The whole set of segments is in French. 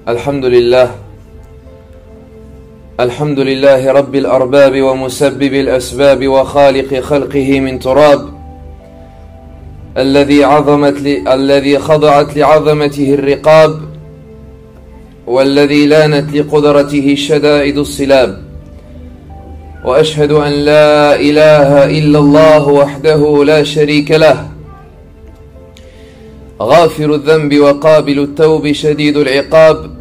الحمد لله الحمد لله رب الأرباب ومسبب الأسباب وخالق خلقه من تراب الذي خضعت لعظمته الرقاب والذي لانت لقدرته الشدائد الصلاب وأشهد أن لا إله إلا الله وحده لا شريك له غافر الذنب وقابل التوب شديد العقاب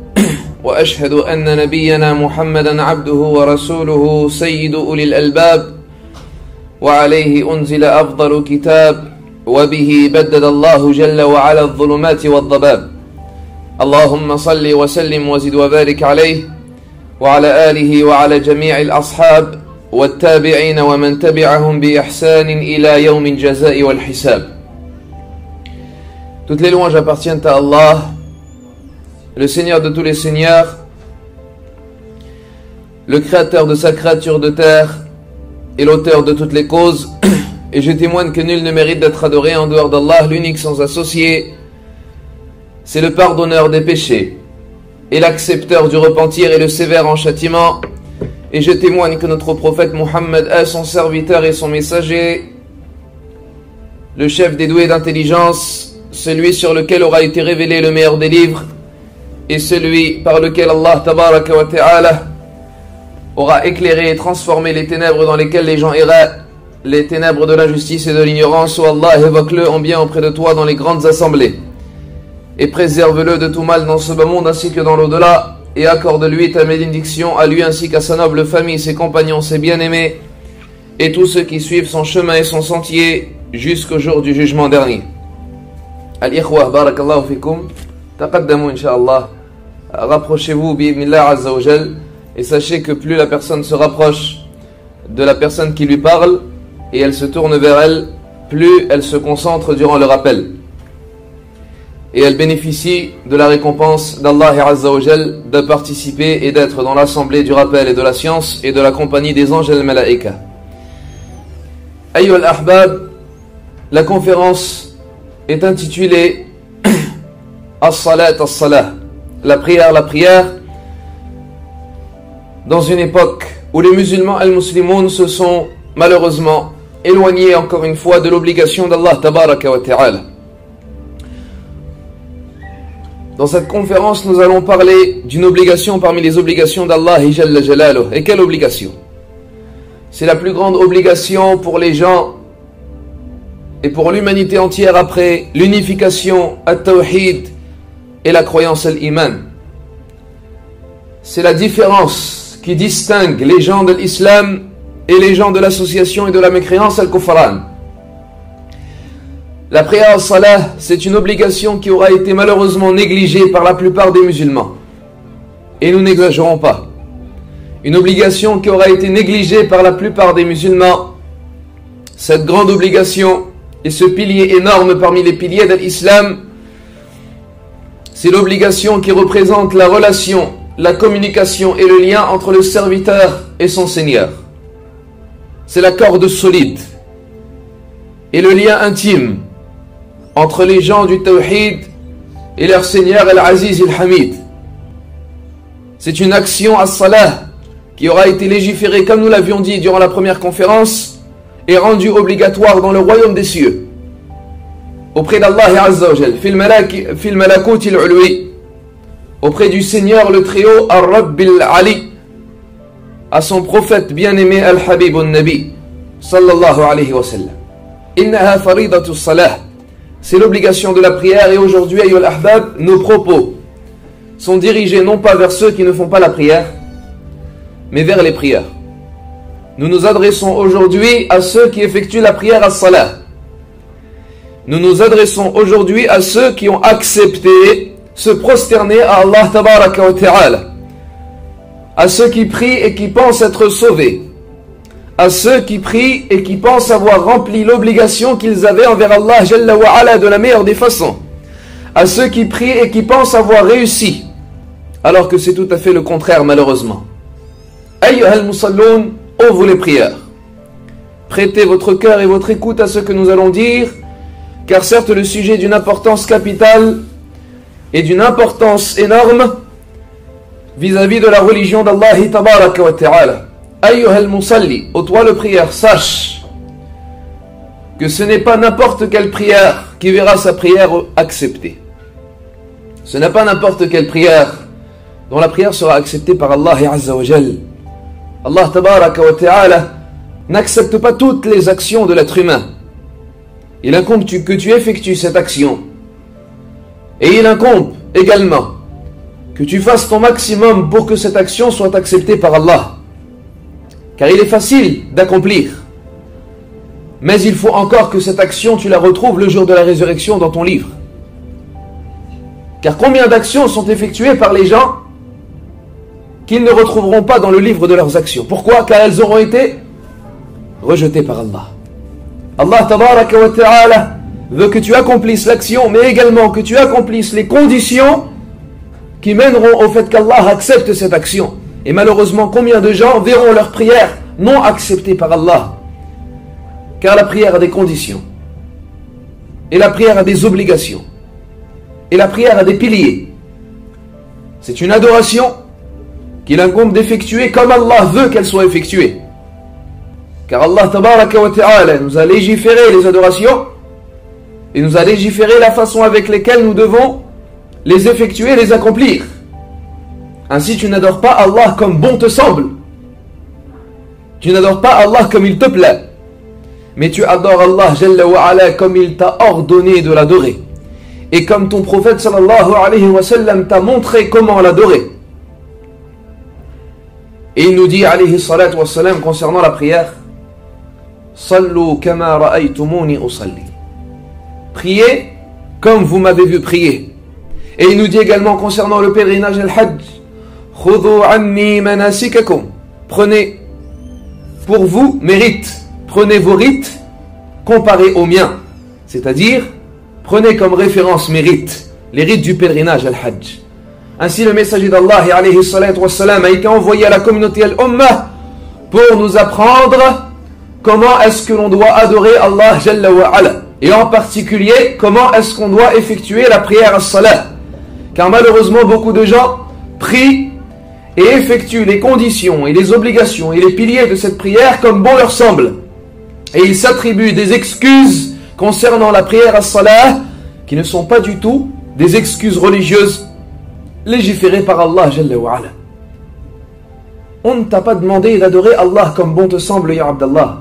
وأشهد أن نبينا محمدا عبده ورسوله سيد أولي الألباب وعليه أنزل أفضل كتاب وبه بدد الله جل وعلا الظلمات والضباب اللهم صل وسلم وزد وبارك عليه وعلى آله وعلى جميع الأصحاب والتابعين ومن تبعهم بإحسان إلى يوم الجزاء والحساب. Toutes les louanges appartiennent à Allah, le Seigneur de tous les seigneurs, le créateur de sa créature de terre et l'auteur de toutes les causes. Et je témoigne que nul ne mérite d'être adoré en dehors d'Allah, l'unique sans associé. C'est le pardonneur des péchés et l'accepteur du repentir et le sévère en châtiment. Et je témoigne que notre prophète Muhammad est son serviteur et son messager, le chef des doués d'intelligence, celui sur lequel aura été révélé le meilleur des livres et celui par lequel Allah tabaraka wa ta'ala aura éclairé et transformé les ténèbres dans lesquelles les gens erraient, les ténèbres de l'injustice et de l'ignorance. Ô Allah, évoque-le en bien auprès de toi dans les grandes assemblées et préserve-le de tout mal dans ce bas monde ainsi que dans l'au-delà, et accorde-lui ta bénédiction à lui ainsi qu'à sa noble famille, ses compagnons, ses bien-aimés et tous ceux qui suivent son chemin et son sentier jusqu'au jour du jugement dernier. Al-Ikhwa, barakallahu fikum, taqaddamu insha'Allah, rapprochez-vous bi'idhnillah azza wa jal, et sachez que plus la personne se rapproche de la personne qui lui parle et elle se tourne vers elle, plus elle se concentre durant le rappel et elle bénéficie de la récompense d'Allah azza wa jal de participer et d'être dans l'assemblée du rappel et de la science et de la compagnie des anges et les malaïka. Ayyuha al-ahbab, la conférence est intitulée As-salat as-salah, la prière, dans une époque où les musulmans al-muslimoun se sont malheureusement éloignés encore une fois de l'obligation d'Allah tabaraka wa ta'ala. Dans cette conférence, nous allons parler d'une obligation parmi les obligations d'Allah jalla jalaluh. Et quelle obligation? C'est la plus grande obligation pour les gens et pour l'humanité entière après l'unification at-tawhid et la croyance al-iman. C'est la différence qui distingue les gens de l'islam et les gens de l'association et de la mécréance al-kufran. La prière al-salah, c'est une obligation qui aura été malheureusement négligée par la plupart des musulmans. Et nous n'exagérons pas. Une obligation qui aura été négligée par la plupart des musulmans. Cette grande obligation et ce pilier énorme parmi les piliers de l'islam, c'est l'obligation qui représente la relation, la communication et le lien entre le serviteur et son Seigneur. C'est la corde solide et le lien intime entre les gens du Tawhid et leur Seigneur Al-Aziz Al-Hamid. C'est une action as-salah qui aura été légiférée, comme nous l'avions dit durant la première conférence, et rendue obligatoire dans le royaume des cieux auprès d'Allah Azza wa Jal, fil malakut al-ulwi, auprès du Seigneur le Très-Haut, Ar-Rabb al-Ali, à son prophète bien-aimé Al-Habib al-Nabi sallallahu alayhi wa sallam. Innaha faridatu salah, c'est l'obligation de la prière. Et aujourd'hui, ayyuha al-ahbab, nos propos sont dirigés non pas vers ceux qui ne font pas la prière, mais vers les prières. Nous nous adressons aujourd'hui à ceux qui effectuent la prière as-salah. Nous nous adressons aujourd'hui à ceux qui ont accepté se prosterner à Allah tabaraka wa ta'ala, à ceux qui prient et qui pensent être sauvés, à ceux qui prient et qui pensent avoir rempli l'obligation qu'ils avaient envers Allah jalla wa ala de la meilleure des façons, à ceux qui prient et qui pensent avoir réussi, alors que c'est tout à fait le contraire malheureusement. Ayyuha al-musalloun, ô vous les prières, prêtez votre cœur et votre écoute à ce que nous allons dire, car certes le sujet est d'une importance capitale et d'une importance énorme, vis-à-vis de la religion d'Allah tabaraka wa ta'ala. Ayyuha al-musalli, ô toi le prière, sache que ce n'est pas n'importe quelle prière qui verra sa prière acceptée. Ce n'est pas n'importe quelle prière dont la prière sera acceptée par Allah Azza wa Jal. Allah tabaraka wa ta'ala n'accepte pas toutes les actions de l'être humain. Il incombe que tu effectues cette action. Et il incombe également que tu fasses ton maximum pour que cette action soit acceptée par Allah. Car il est facile d'accomplir. Mais il faut encore que cette action, tu la retrouves le jour de la résurrection dans ton livre. Car combien d'actions sont effectuées par les gens qu'ils ne retrouveront pas dans le livre de leurs actions? Pourquoi? Car elles auront été rejetées par Allah. Allah tabaraka wa ta'ala veut que tu accomplisses l'action, mais également que tu accomplisses les conditions qui mèneront au fait qu'Allah accepte cette action. Et malheureusement, combien de gens verront leur prière non acceptée par Allah? Car la prière a des conditions. Et la prière a des obligations. Et la prière a des piliers. C'est une adoration qu'il incombe d'effectuer comme Allah veut qu'elle soit effectuée. Car Allah tabaraka wa ta'ala nous a légiféré les adorations et nous a légiféré la façon avec laquelle nous devons les effectuer, les accomplir. Ainsi tu n'adores pas Allah comme bon te semble. Tu n'adores pas Allah comme il te plaît. Mais tu adores Allah Jalla wa Ala comme il t'a ordonné de l'adorer. Et comme ton prophète sallallahu alayhi wa sallam t'a montré comment l'adorer. Et il nous dit alayhi salatu wa sallam concernant la prière: Sallu kama ra'aytumuni usalli. Priez comme vous m'avez vu prier. Et il nous dit également concernant le pèlerinage al-Hajj: Khudhu anni manasikakum. Prenez pour vous mes rites. Prenez vos rites comparés aux miens. C'est-à-dire, prenez comme référence mes rites, les rites du pèlerinage al-Hajj. Ainsi, le messager d'Allah alayhi salatu wa salam a été envoyé à la communauté al-Ummah pour nous apprendre comment est-ce que l'on doit adorer Allah Jalla wa Ala. Et en particulier, comment est-ce qu'on doit effectuer la prière as-salat. Car malheureusement, beaucoup de gens prient et effectuent les conditions et les obligations et les piliers de cette prière comme bon leur semble. Et ils s'attribuent des excuses concernant la prière as-salat qui ne sont pas du tout des excuses religieuses légiférées par Allah Jalla wa Ala. On ne t'a pas demandé d'adorer Allah comme bon te semble, ya Abdallah.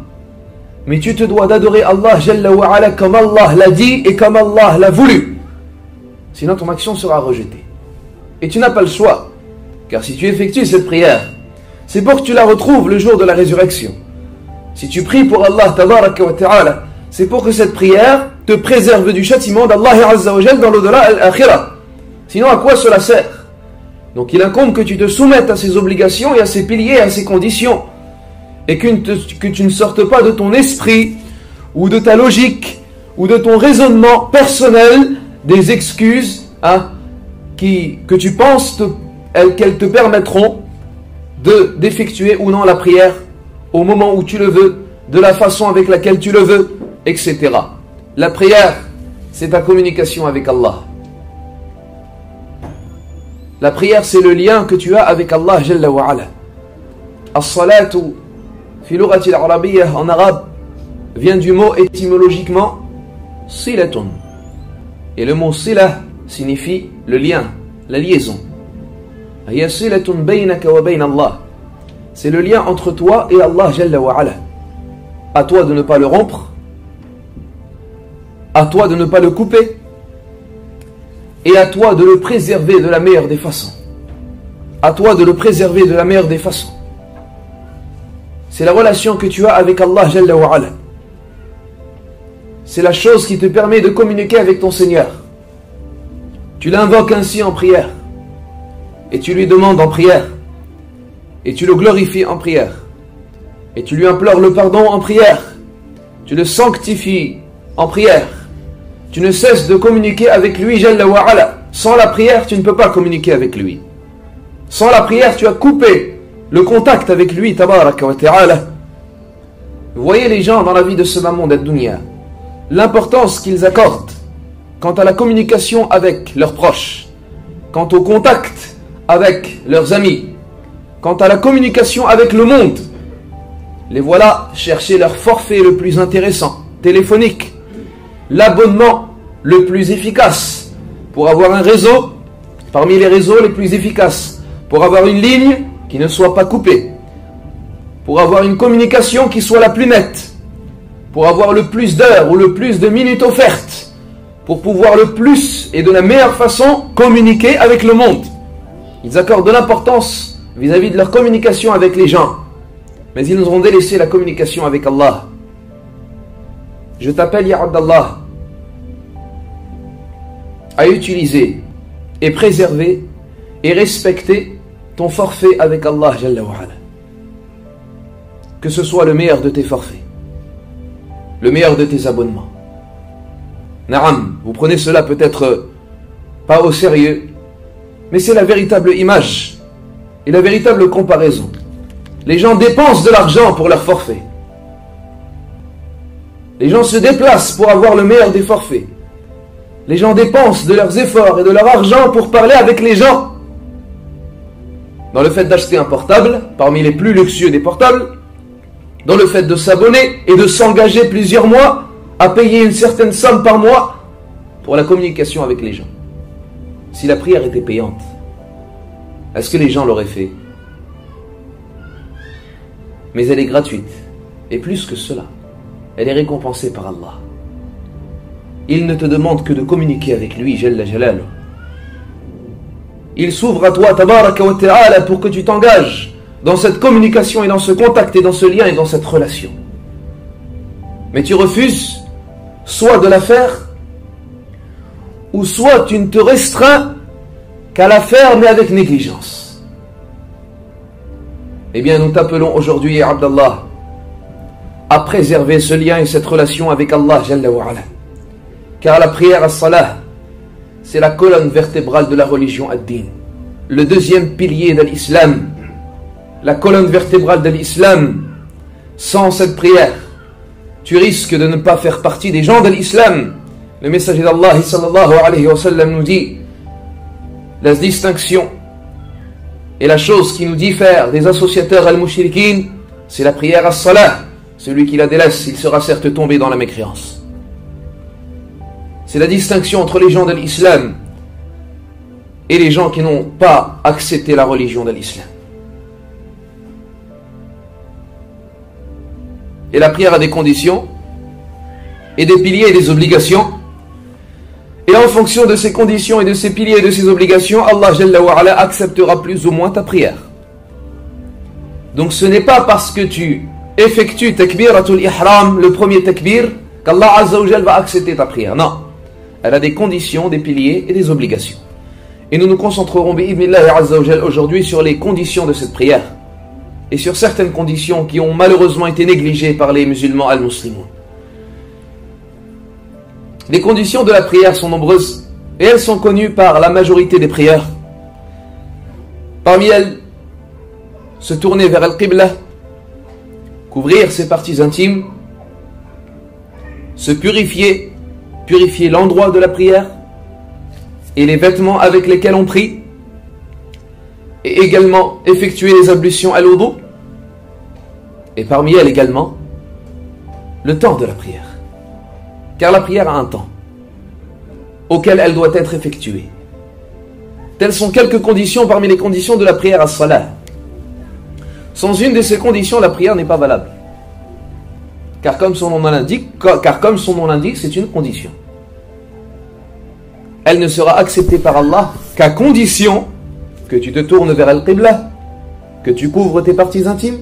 Mais tu te dois d'adorer Allah Jalla wa Ala comme Allah l'a dit et comme Allah l'a voulu. Sinon ton action sera rejetée. Et tu n'as pas le choix. Car si tu effectues cette prière, c'est pour que tu la retrouves le jour de la résurrection. Si tu pries pour Allah tabaraka wa ta'ala, c'est pour que cette prière te préserve du châtiment d'Allah Azza wa Jal dans l'au-delà al-akhirah. Sinon à quoi cela sert? Donc il incombe que tu te soumettes à ces obligations et à ces piliers, à ces conditions. Et que tu ne sortes pas de ton esprit, ou de ta logique, ou de ton raisonnement personnel, des excuses que tu penses qu'elles te permettront d'effectuer ou non la prière au moment où tu le veux, de la façon avec laquelle tu le veux, etc. La prière, c'est ta communication avec Allah. La prière, c'est le lien que tu as avec Allah Jalla wa Ala. As-salatu, fi lughati al-arabiyyah, en arabe, vient du mot étymologiquement silatun. Et le mot sila signifie le lien, la liaison. Hiya silatun baynaka wa bayna Allah. C'est le lien entre toi et Allah Jalla wa Ala. À toi de ne pas le rompre, à toi de ne pas le couper, et à toi de le préserver de la meilleure des façons. À toi de le préserver de la meilleure des façons. C'est la relation que tu as avec Allah Jalla wa Ala. C'est la chose qui te permet de communiquer avec ton Seigneur. Tu l'invoques ainsi en prière. Et tu lui demandes en prière. Et tu le glorifies en prière. Et tu lui implores le pardon en prière. Tu le sanctifies en prière. Tu ne cesses de communiquer avec lui, Jalla wa Ala. Sans la prière, tu ne peux pas communiquer avec lui. Sans la prière, tu as coupé le contact avec lui, tabaraka wa ta'ala. Vous voyez les gens dans la vie de ce monde ad-dunya, l'importance qu'ils accordent quant à la communication avec leurs proches, quant au contact avec leurs amis, quant à la communication avec le monde, les voilà chercher leur forfait le plus intéressant, téléphonique, l'abonnement le plus efficace, pour avoir un réseau, parmi les réseaux les plus efficaces, pour avoir une ligne qui ne soit pas coupée, pour avoir une communication qui soit la plus nette, pour avoir le plus d'heures ou le plus de minutes offertes, pour pouvoir le plus et de la meilleure façon communiquer avec le monde. Ils accordent de l'importance vis-à-vis de leur communication avec les gens, mais ils nous ont délaissé la communication avec Allah. Je t'appelle, ya Abdallah, à utiliser et préserver et respecter ton forfait avec Allah Jalla wa Ala. Que ce soit le meilleur de tes forfaits, le meilleur de tes abonnements. Naam, vous prenez cela peut-être pas au sérieux, mais c'est la véritable image et la véritable comparaison. Les gens dépensent de l'argent pour leur forfait. Les gens se déplacent pour avoir le meilleur des forfaits. Les gens dépensent de leurs efforts et de leur argent pour parler avec les gens. Dans le fait d'acheter un portable, parmi les plus luxueux des portables, dans le fait de s'abonner et de s'engager plusieurs mois à payer une certaine somme par mois pour la communication avec les gens. Si la prière était payante, est-ce que les gens l'auraient fait? Mais elle est gratuite. Et plus que cela, elle est récompensée par Allah. Il ne te demande que de communiquer avec lui, Jalla Jalaluh. Il s'ouvre à toi, Tabaraka wa Ta'ala, pour que tu t'engages dans cette communication et dans ce contact et dans ce lien et dans cette relation. Mais tu refuses soit de la faire, ou soit tu ne te restreins qu'à la faire, mais avec négligence. Eh bien, nous t'appelons aujourd'hui, Abdallah, à préserver ce lien et cette relation avec Allah Jalla wa Ala. Car la prière as-salah, c'est la colonne vertébrale de la religion ad-din, le deuxième pilier de l'islam, la colonne vertébrale de l'islam. Sans cette prière, tu risques de ne pas faire partie des gens de l'islam. Le messager d'Allah sallallahu alayhi wa sallam nous dit la distinction et la chose qui nous diffère des associateurs al-mushrikin, c'est la prière as-salah. Celui qui la délaisse, il sera certes tombé dans la mécréance. C'est la distinction entre les gens de l'islam et les gens qui n'ont pas accepté la religion de l'islam. Et la prière a des conditions et des piliers et des obligations. Et en fonction de ces conditions et de ces piliers et de ces obligations, Allah Jalla wa Ala acceptera plus ou moins ta prière. Donc ce n'est pas parce que tu effectues takbiratul ihram, le premier takbir, qu'Allah Azza wa Jalla va accepter ta prière. Non. Elle a des conditions, des piliers et des obligations. Et nous nous concentrerons bi'idhnillahi Azza wa Jalla aujourd'hui sur les conditions de cette prière et sur certaines conditions qui ont malheureusement été négligées par les musulmans al-muslimoun. Les conditions de la prière sont nombreuses et elles sont connues par la majorité des prières. Parmi elles, se tourner vers al-qibla, couvrir ses parties intimes, se purifier l'endroit de la prière et les vêtements avec lesquels on prie, et également effectuer les ablutions à l'oudou, et parmi elles également le temps de la prière, car la prière a un temps auquel elle doit être effectuée. Telles sont quelques conditions parmi les conditions de la prière as-salah. Sans une de ces conditions, la prière n'est pas valable, car comme son nom l'indique, c'est une condition. Elle ne sera acceptée par Allah qu'à condition que tu te tournes vers Al-Qibla, que tu couvres tes parties intimes,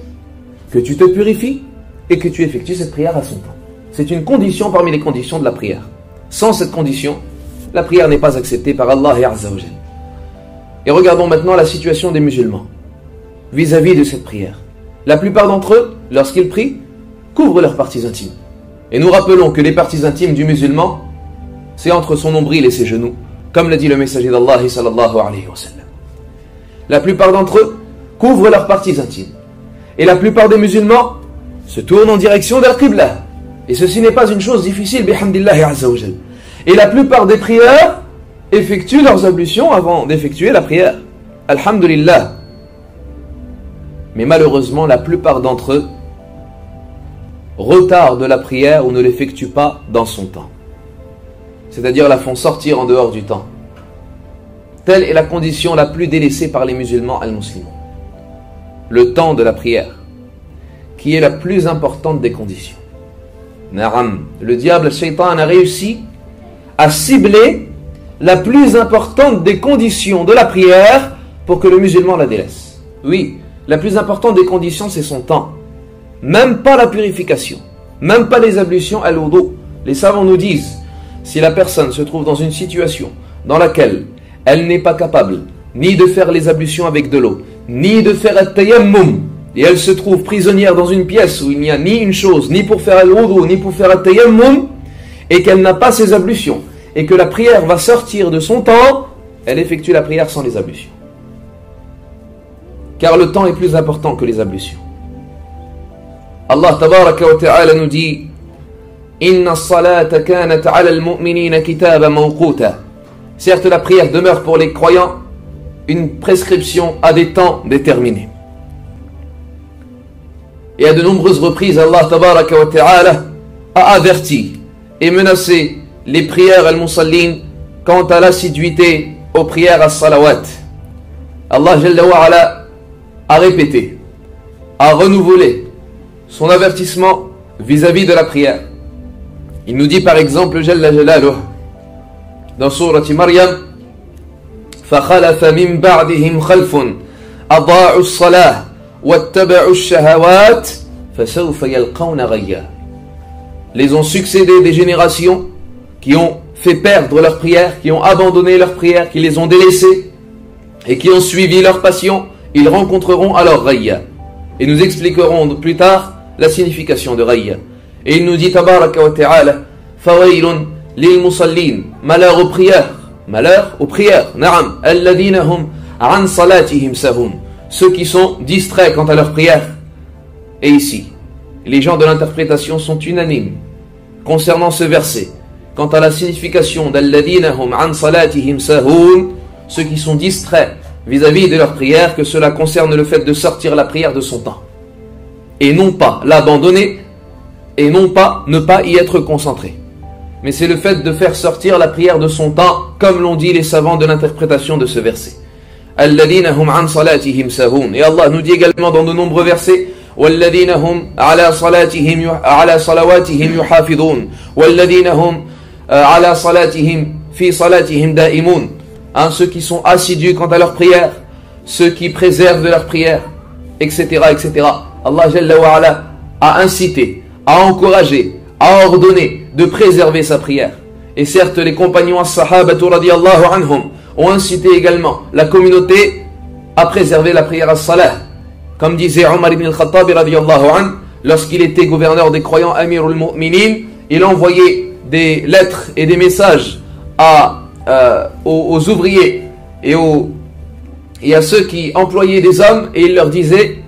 que tu te purifies et que tu effectues cette prière à son temps. C'est une condition parmi les conditions de la prière. Sans cette condition, la prière n'est pas acceptée par Allah et Azza wa Jalla. Et regardons maintenant la situation des musulmans vis-à-vis de cette prière. La plupart d'entre eux, lorsqu'ils prient, couvrent leurs parties intimes. Et nous rappelons que les parties intimes du musulman, c'est entre son nombril et ses genoux, comme l'a dit le messager d'Allah sallallahu alayhi wa sallam. La plupart d'entre eux couvrent leurs parties intimes. Et la plupart des musulmans se tournent en direction d'Al-Qibla. Et ceci n'est pas une chose difficile, bihamdillahi azza wa jal. Et la plupart des prières effectuent leurs ablutions avant d'effectuer la prière. alhamdulillah. Mais malheureusement, la plupart d'entre eux retardent la prière ou ne l'effectuent pas dans son temps. C'est-à-dire la font sortir en dehors du temps. Telle est la condition la plus délaissée par les musulmans al-musulmans. Le temps de la prière, qui est la plus importante des conditions. Naam, le diable, le shaitan, a réussi à cibler la plus importante des conditions de la prière pour que le musulman la délaisse. Oui, la plus importante des conditions, c'est son temps. Même pas la purification, même pas les ablutions al-wudu. Les savants nous disent, si la personne se trouve dans une situation dans laquelle elle n'est pas capable ni de faire les ablutions avec de l'eau, ni de faire at-tayammum, et elle se trouve prisonnière dans une pièce où il n'y a ni une chose, ni pour faire al-wudu, ni pour faire at-tayammum, et qu'elle n'a pas ses ablutions, et que la prière va sortir de son temps, elle effectue la prière sans les ablutions. Car le temps est plus important que les ablutions. Allah tabaraka wa ta'ala nous dit Inna as-salata kanat 'ala al-mu'minina kitaban mawquta. Certes, la prière demeure pour les croyants une prescription à des temps déterminés. Et à de nombreuses reprises, Allah tabaraka wa ta'ala a averti et menacé les prières al-musallin quant à l'assiduité aux prières as-salawat. Allah Jalla wa Ala a répété, a renouvelé son avertissement vis-à-vis de la prière. Il nous dit par exemple Jalla Jalaluh dans sourate Maryam فَخَلَفَ مِنْ بَعْدِهِمْ خَلْفٌ أَضَاعُوا الصَّلَاةَ وَاتَّبَعُوا الشَّهَوَاتِ فَسَوْفَ يَلْقَوْنَ غَيًّا. Les ont succédé des générations qui ont fait perdre leur prière, qui ont abandonné leur prière, qui les ont délaissées et qui ont suivi leur passion. Ils rencontreront alors Rayya. Et nous expliquerons plus tard la signification de Rayya. Et il nous dit tabaraka wa ta'ala fawailun lil musallin, malheur aux prières, na'am, alladhina hum an salatihim sahun, ceux qui sont distraits quant à leur prière. Et ici, les gens de l'interprétation sont unanimes concernant ce verset. Quant à la signification d'alladhina hum an salatihim sahun, ceux qui sont distraits vis-à-vis de leur prière, que cela concerne le fait de sortir la prière de son temps et non pas l'abandonner et non pas ne pas y être concentré, mais c'est le fait de faire sortir la prière de son temps, comme l'ont dit les savants de l'interprétation de ce verset. Alladhina hum an salatihim sahun. Et Allah nous dit également dans de nombreux versets walladhina hum ala salawatihim yuhafidun walladhina hum ala salatihim fi salatihim daimun. Ceux qui sont assidus quant à leur prière, ceux qui préservent de leur prière, etc., etc. Allah Jalla wa Ala a incité, a encouragé, a ordonné de préserver sa prière. Et certes, les compagnons as-sahabatu radiyallahu anhum ont incité également la communauté à préserver la prière as-salah. Comme disait Omar ibn al-Khattab radiyallahu anhu, lorsqu'il était gouverneur des croyants Amirul Mu'minin, il envoyait des lettres et des messages aux ouvriers et à ceux qui employaient des hommes, et il leur disait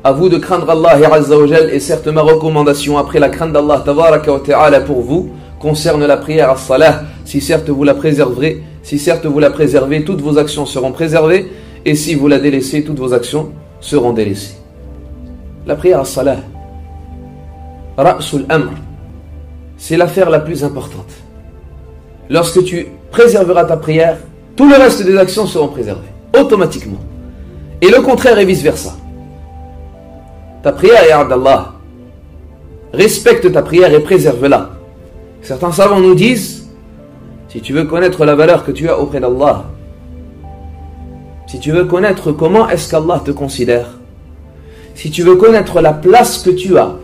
à vous de craindre Allah Azza wa Jal. Et certes, ma recommandation après la crainte d'Allah tabaraka wa ta'ala pour vous concerne la prière as-salah. Si certes vous la préserverez, toutes vos actions seront préservées, et si vous la délaissez, toutes vos actions seront délaissées. La prière as-salah, Ra'sul Amr, c'est l'affaire la plus importante. Lorsque tu préserveras ta prière, tout le reste des actions seront préservées, automatiquement. Et le contraire est vice-versa. Ta prière est d'Allah. Respecte ta prière et préserve-la. Certains savants nous disent, si tu veux connaître la valeur que tu as auprès d'Allah, si tu veux connaître comment est-ce qu'Allah te considère, si tu veux connaître la place que tu as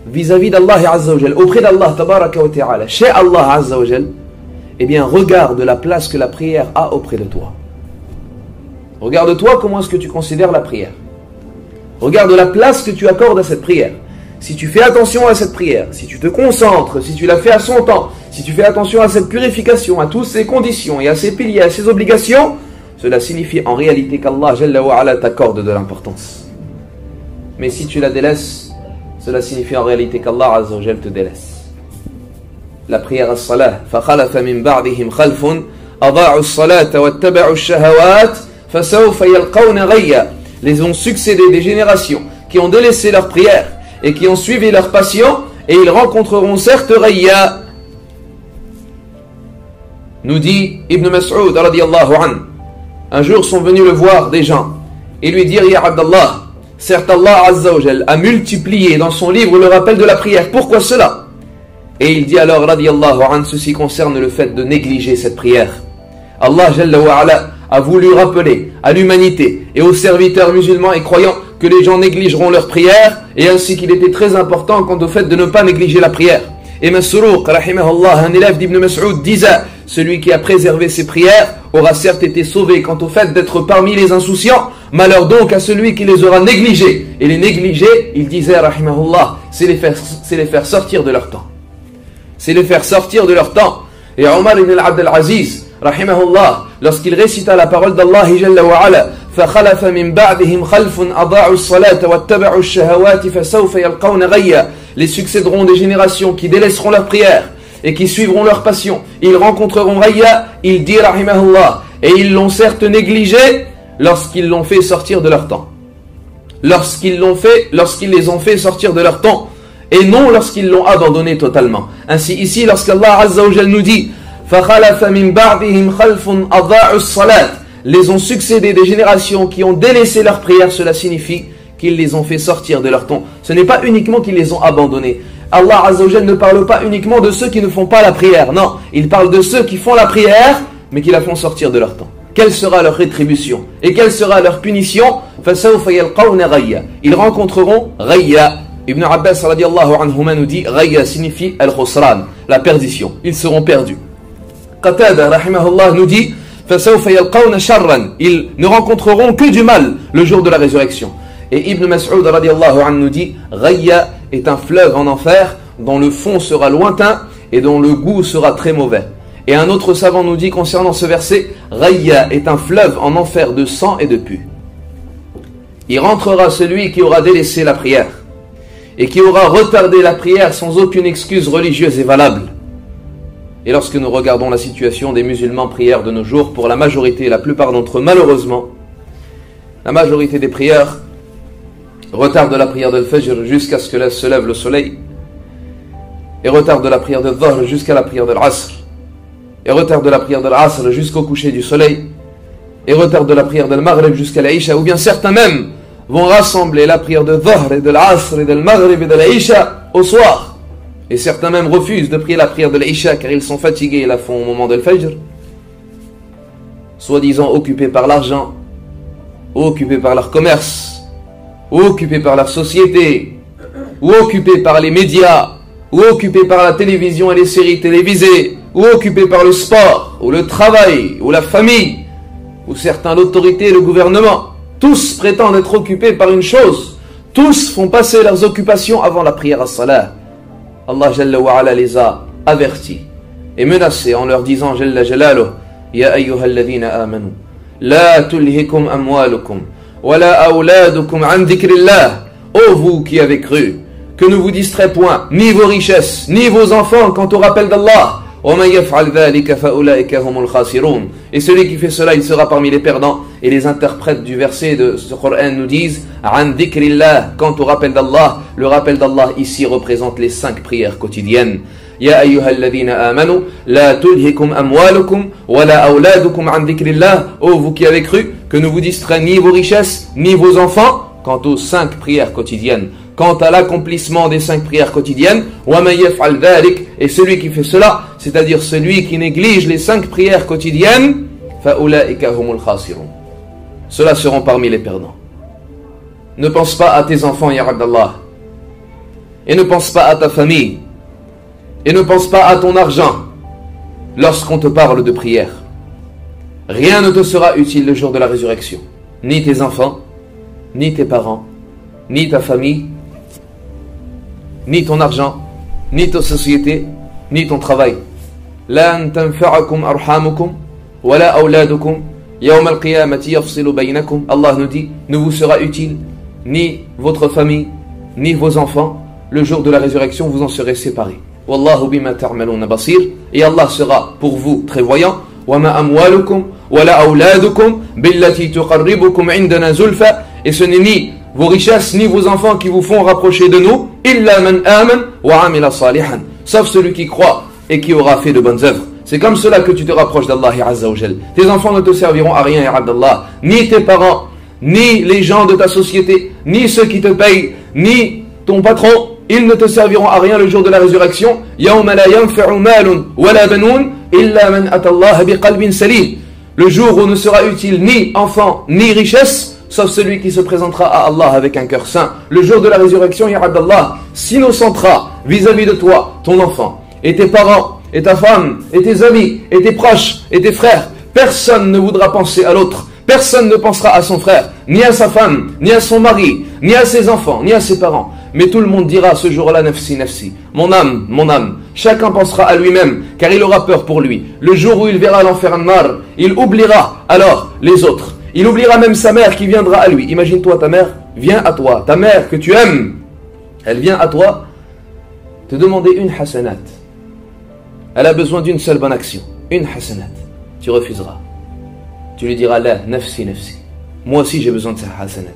vis-à-vis d'Allah Azza wa Jal, auprès d'Allah tabaraka wa ta'ala, chez Allah Azza wa Jal, eh bien regarde la place que la prière a auprès de toi. Regarde-toi comment est-ce que tu considères la prière. Regarde la place que tu accordes à cette prière. Si tu fais attention à cette prière, si tu te concentres, si tu la fais à son temps, si tu fais attention à cette purification, à toutes ses conditions et à ses piliers, à ses obligations, cela signifie en réalité qu'Allah Jalla wa Ala t'accorde de l'importance. Mais si tu la délaisses, cela signifie en réalité qu'Allah Azza wa Jalla te délaisse. La prière as-salah, فَخَلَفَ مِنْ بَعْدِهِمْ خَلْفٌ أَضَاعُوا الصَّلَاةَ وَاتَّبَعُوا الشَّهَوَاتِ فَسَوْفَ يَلْقَوْنَ غَيًّا. Les ont succédé des générations qui ont délaissé leur prière et qui ont suivi leur passion, et ils rencontreront certes Rayya. Nous dit Ibn Mas'ud radiyallahu anhu, un jour sont venus le voir des gens et lui dire: Ya Abdallah, certes Allah Azza wa Jal a multiplié dans son livre le rappel de la prière, pourquoi cela? Et il dit alors radiyallahu anhu, ceci concerne le fait de négliger cette prière. Allah Jalla wa Ala a voulu rappeler à l'humanité et aux serviteurs musulmans et croyants que les gens négligeront leur prière, et ainsi qu'il était très important quant au fait de ne pas négliger la prière. Et Masruq, rahimahullah, un élève d'Ibn Mas'ud, disait: celui qui a préservé ses prières aura certes été sauvé quant au fait d'être parmi les insouciants, malheur donc à celui qui les aura négligés. Et les négligés, il disait rahimahullah, c'est les faire sortir de leur temps. C'est les faire sortir de leur temps. Et Omar ibn Abd al-Aziz, rahimahullah, lorsqu'il récita la parole d'Allah Jalla wa Ala, فَخَلَفَ مِنْ بَعْدِهِمْ خَلْفٌ أَضَاعُوا الصَّلَاةَ وَاتَّبَعُوا الشَّهَوَاتِ فَسَوْفَ يَلْقَوْنَ غَيًّا. Les succéderont des générations qui délaisseront leur prière et qui suivront leur passion. Ils rencontreront Rayya, il dit rahimahullah, et ils l'ont certes négligé lorsqu'ils l'ont fait sortir de leur temps. Lorsqu'ils les ont fait sortir de leur temps, et non lorsqu'ils l'ont abandonné totalement. Ainsi ici, lorsqu'Allah Azza wa Jal nous dit فَخَلَفَ مِنْ بَعْدِهِمْ خَلْفٌ أَضَاعُوا الصَّلَاةَ, les ont succédé des générations qui ont délaissé leur prière, cela signifie qu'ils les ont fait sortir de leur temps. Ce n'est pas uniquement qu'ils les ont abandonnés. Allah Azza wa Jal ne parle pas uniquement de ceux qui ne font pas la prière, non, il parle de ceux qui font la prière mais qui la font sortir de leur temps. Quelle sera leur rétribution et quelle sera leur punition? فَسَوْفَ يَلْقَوْنَ غَيًّا, ils rencontreront Rayya. Ibn Abbas radiyallahu anhuma nous dit: Rayya signifie al-khusran, la perdition, ils seront perdus. Qatada rahimahullah nous dit: فَسَوْفَ يَلْقَوْنَ شَرًّا, ils ne rencontreront que du mal le jour de la résurrection. Et Ibn Mas'ud radiyallahu anhu nous dit: Rayya est un fleuve en enfer dont le fond sera lointain et dont le goût sera très mauvais. Et un autre savant nous dit concernant ce verset: Rayya est un fleuve en enfer de sang et de pus. Il rentrera celui qui aura délaissé la prière et qui aura retardé la prière sans aucune excuse religieuse et valable. Et lorsque nous regardons la situation des musulmans prières de nos jours, pour la majorité, la plupart d'entre eux, malheureusement, la majorité des prières retardent la prière de Fajr jusqu'à ce que se lève le soleil, et retardent la prière de Dhuhr jusqu'à la prière de l'Asr, et retardent la prière de l'Asr jusqu'au coucher du soleil, et retardent la prière de l'Maghrib jusqu'à l'Aïcha, ou bien certains même vont rassembler la prière de Dhuhr et de l'Asr et de l'Maghrib et de l'Aïcha au soir. Et certains même refusent de prier la prière de l'Aïcha car ils sont fatigués et la font au moment de l'Fajr, soi-disant occupés par l'argent, ou occupés par leur commerce, ou occupés par leur société, ou occupés par les médias, ou occupés par la télévision et les séries télévisées, ou occupés par le sport, ou le travail, ou la famille, ou certains l'autorité et le gouvernement. Tous prétendent être occupés par une chose. Tous font passer leurs occupations avant la prière à salat. Allah Jalla wa Ala les a avertis et menacés en leur disant Jalla Jalaluh: Ya ayyuhalladhina amanu, la tulhikum amwalukum, wa la awladukum an dhikrillah. Ô vous qui avez cru, que ne vous distrait point ni vos richesses, ni vos enfants quant au rappel d'Allah. Et celui qui fait cela, il sera parmi les perdants. Et les interprètes du verset de ce Coran nous disent An dhikrillah, quant au rappel d'Allah. Le rappel d'Allah ici représente les 5 prières quotidiennes. Ya ayyuhalladhina amanu, la tulhikum amwalukum, wa la awladukum an dhikrillah. Ô vous qui avez cru, que ne vous distrait ni vos richesses, ni vos enfants, quant aux 5 prières quotidiennes. Quant à l'accomplissement des 5 prières quotidiennes, et celui qui fait cela, c'est-à-dire celui qui néglige les 5 prières quotidiennes, ceux-là seront parmi les perdants. Ne pense pas à tes enfants, ya Abdallah, et ne pense pas à ta famille, et ne pense pas à ton argent lorsqu'on te parle de prière. Rien ne te sera utile le jour de la résurrection, ni tes enfants, ni tes parents, ni ta famille, ni ton argent, ni ta société, ni ton travail. لَن تَنْفَعَكُمْ أَرْحَامُكُمْ وَلَا أَوْلَادُكُمْ يَوْمَ الْقِيَامَةِ يَفْصِلُ بَيْنَكُمْ. Allah nous dit, ne vous sera utile ni votre famille, ni vos enfants. Le jour de la résurrection, vous en serez séparés. وَاللَّهُ بِمَا تَعْمَلُونَ بَصِيرٌ. Et Allah sera pour vous très voyant. وَمَا أَمْوَالُكُمْ ولا أولادكم بالتي تقربكم عندنا زلفى. Et ce n'est ni vos richesses ni vos enfants qui vous font rapprocher de nous, إلا من آمن وعمل صالحا, sauf celui qui croit et qui aura fait de bonnes œuvres. C'est comme cela que tu te rapproches d'Allah Azza wa Jal. Tes enfants ne te serviront à rien, ya Abdallah, ni tes parents, ni les gens de ta société, ni ceux qui te payent, ni ton patron. Ils ne te serviront à rien le jour de la résurrection. يَوْمَ لَا يَنْفَعُ مَالٌ وَلَا بَنُونَ إِلَّا مَنْ أَتَى اللَّهَ بِقَلْبٍ سَلِيمٍ. Le jour où ne sera utile ni enfant, ni richesse, sauf celui qui se présentera à Allah avec un cœur saint. Le jour de la résurrection, ya Abdallah, s'innocentera vis-à-vis de toi, ton enfant, et tes parents, et ta femme, et tes amis, et tes proches, et tes frères. Personne ne voudra penser à l'autre. Personne ne pensera à son frère, ni à sa femme, ni à son mari, ni à ses enfants, ni à ses parents. Mais tout le monde dira ce jour-là, nafsi, nafsi, mon âme, mon âme. Chacun pensera à lui-même, car il aura peur pour lui. Le jour où il verra l'enfer nar, il oubliera alors les autres. Il oubliera même sa mère qui viendra à lui. Imagine-toi, ta mère vient à toi, ta mère que tu aimes, elle vient à toi te demander une hasanat. Elle a besoin d'une seule bonne action, une hasanat. Tu refuseras. Tu lui diras, la, nafsi, nafsi. Moi aussi j'ai besoin de cette hasanat.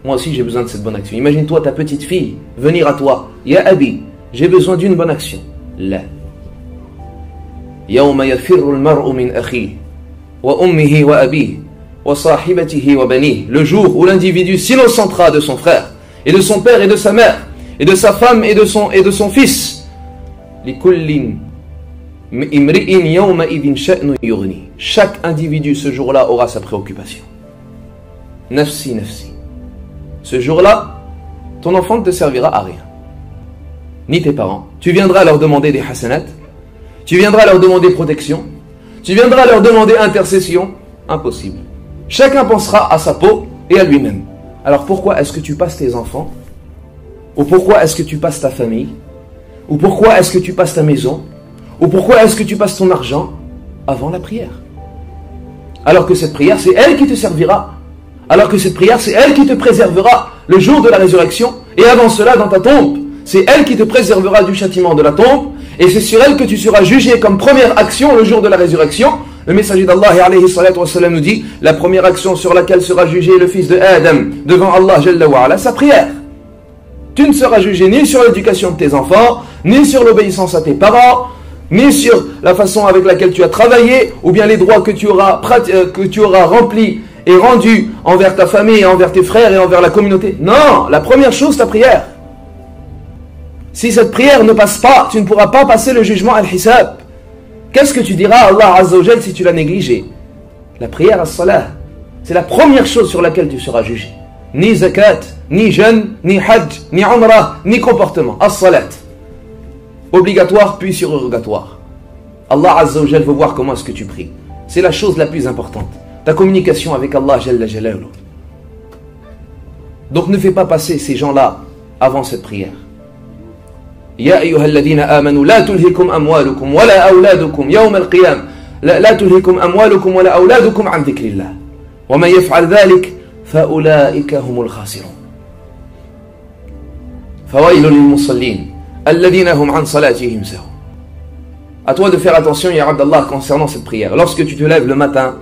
Moi aussi j'ai besoin de cette bonne action. Imagine-toi ta petite fille venir à toi. Ya abi, j'ai besoin d'une bonne action. La. يوم يفر المرء من أخيه وأمه وأبيه وصاحبته وبنيه. Le jour où l'individu s'innocentera de son frère et de son père et de sa mère et de sa femme et de son fils. لكل امرئ يومئذ شأن يغني. Chaque individu ce jour-là aura sa préoccupation. Nafsi, nafsi. Ce jour-là, ton enfant ne te servira à rien. Ni tes parents. Tu viendras leur demander des hasanat. Tu viendras leur demander protection. Tu viendras leur demander intercession. Impossible. Chacun pensera à sa peau et à lui-même. Alors pourquoi est-ce que tu passes tes enfants? Ou pourquoi est-ce que tu passes ta famille? Ou pourquoi est-ce que tu passes ta maison? Ou pourquoi est-ce que tu passes ton argent avant la prière? Alors que cette prière, c'est elle qui te servira. Alors que cette prière, c'est elle qui te préservera le jour de la résurrection. Et avant cela, dans ta tombe, c'est elle qui te préservera du châtiment de la tombe. Et c'est sur elle que tu seras jugé comme première action le jour de la résurrection. Le messager d'Allah alayhi salatu wassalam nous dit, la première action sur laquelle sera jugé le fils de Adam devant Allah Jalla wa Ala, sa prière. Tu ne seras jugé ni sur l'éducation de tes enfants, ni sur l'obéissance à tes parents, ni sur la façon avec laquelle tu as travaillé, ou bien les droits que tu auras remplis et rendu envers ta famille, envers tes frères et envers la communauté. Non, la première chose, ta prière. Si cette prière ne passe pas, tu ne pourras pas passer le jugement al-hisab. Qu'est-ce que tu diras à Allah Azza wa Jal si tu l'as négligé? La prière as-salah, c'est la première chose sur laquelle tu seras jugé. Ni zakat, ni jeûne, ni hajj, ni umrah, ni comportement. As-salat. Obligatoire puis surrogatoire. Allah Azza wa Jal veut voir comment est-ce que tu pries. C'est la chose la plus importante. Ta communication avec Allah Jalla Jalaluhu. Donc ne fais pas passer ces gens-là avant cette prière. Ya ayyuhalladhina amanu la tulhikum amwalukum wala awladukum yawm al-qiyam la tulhikum amwalukum wala awladukum an dhikrillah wa man yaf'al dhalik fa ulaika humul khasirun. Fawailul lil musallin alladhina hum an salatihim sahun. À toi de faire attention, ya Abdallah, concernant cette prière. Lorsque tu te lèves le matin,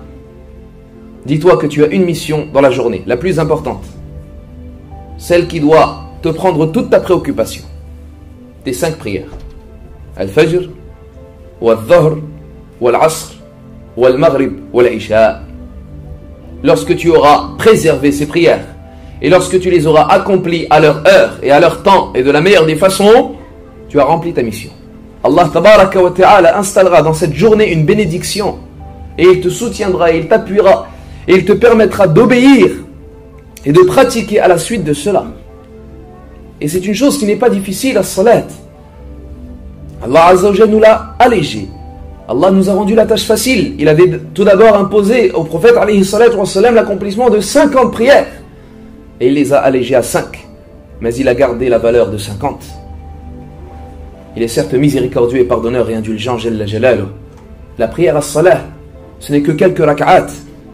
dis-toi que tu as une mission dans la journée, la plus importante. Celle qui doit te prendre toute ta préoccupation. Tes 5 prières. Al-Fajr, Wal-Dhahr, Wal-Asr, Wal-Maghrib, Wal-Isha. Lorsque tu auras préservé ces prières, et lorsque tu les auras accomplies à leur heure et à leur temps, et de la meilleure des façons, tu as rempli ta mission. Allah Tabaraka wa Ta'ala installera dans cette journée une bénédiction, et il te soutiendra, et il t'appuiera, et il te permettra d'obéir et de pratiquer à la suite de cela. Et c'est une chose qui n'est pas difficile, à salat. Allah Azza wa Jalla nous l'a allégé. Allah nous a rendu la tâche facile. Il avait tout d'abord imposé au prophète alayhi salatu wa salam l'accomplissement de 50 prières. Et il les a allégées à 5. Mais il a gardé la valeur de 50. Il est certes miséricordieux et pardonneur et indulgent, Jalla Jalaluhu. La prière à salat, ce n'est que quelques rak'at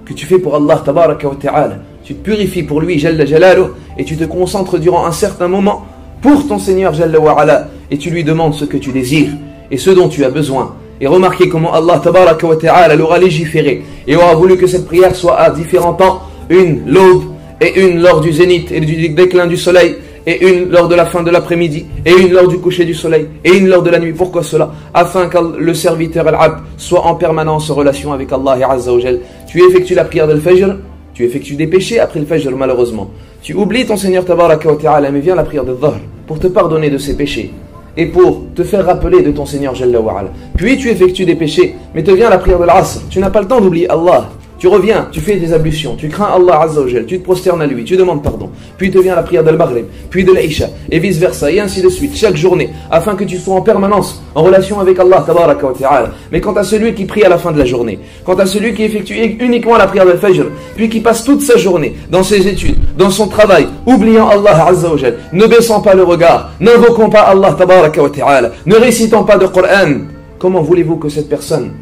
que tu fais pour Allah Tabaraka wa Ta'ala. Tu te purifies pour lui, Jalla Jalaluhu, et tu te concentres durant un certain moment pour ton Seigneur, Jalla wa Ala, et tu lui demandes ce que tu désires, et ce dont tu as besoin, Et remarquez comment Allah tabaraka wa ta'ala l'aura légiféré et aura voulu que cette prière soit à différents temps, une l'aube et une lors du zénith et du déclin du soleil, et une lors de la fin de l'après-midi, et une lors du coucher du soleil, et une lors de la nuit. Pourquoi cela? Afin que le serviteur al-abd soit en permanence en relation avec Allah Azza wa Jal. Tu effectues la prière de l'Fajr, tu effectues des péchés après le Fajr malheureusement. Tu oublies ton Seigneur tabaraka wa ta'ala, mais viens la prière de Dhahr pour te pardonner de ses péchés et pour te faire rappeler de ton Seigneur Jalla wa Ala. Puis tu effectues des péchés, mais te vient la prière de l'Asr. Tu n'as pas le temps d'oublier Allah. Tu reviens, tu fais des ablutions, tu crains Allah Azza wa Jal, tu te prosternes à lui, tu demandes pardon. Puis te vient la prière d'Al-Maghrib, puis de l'Aïcha, et vice versa, et ainsi de suite, chaque journée, afin que tu sois en permanence en relation avec Allah tabaraka wa ta'ala. Mais quant à celui qui prie à la fin de la journée, quant à celui qui effectue uniquement la prière d'Al-Fajr, puis qui passe toute sa journée dans ses études, dans son travail, oubliant Allah Azza wa Jal, ne baissant pas le regard, n'invoquant pas Allah tabaraka wa ta'ala, ne récitant pas de Coran, comment voulez-vous que cette personne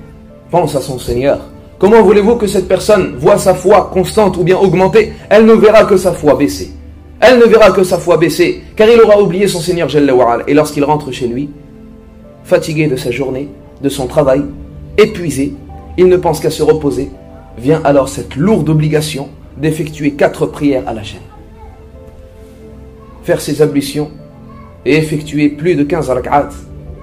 pense à son Seigneur? Comment voulez-vous que cette personne voit sa foi constante ou bien augmentée? Elle ne verra que sa foi baisser. Elle ne verra que sa foi baisser, car il aura oublié son Seigneur Jalla wa Ala. Et lorsqu'il rentre chez lui, fatigué de sa journée, de son travail, épuisé, il ne pense qu'à se reposer. Vient alors cette lourde obligation d'effectuer 4 prières à la chaîne. Faire ses ablutions et effectuer plus de 15 rak'at,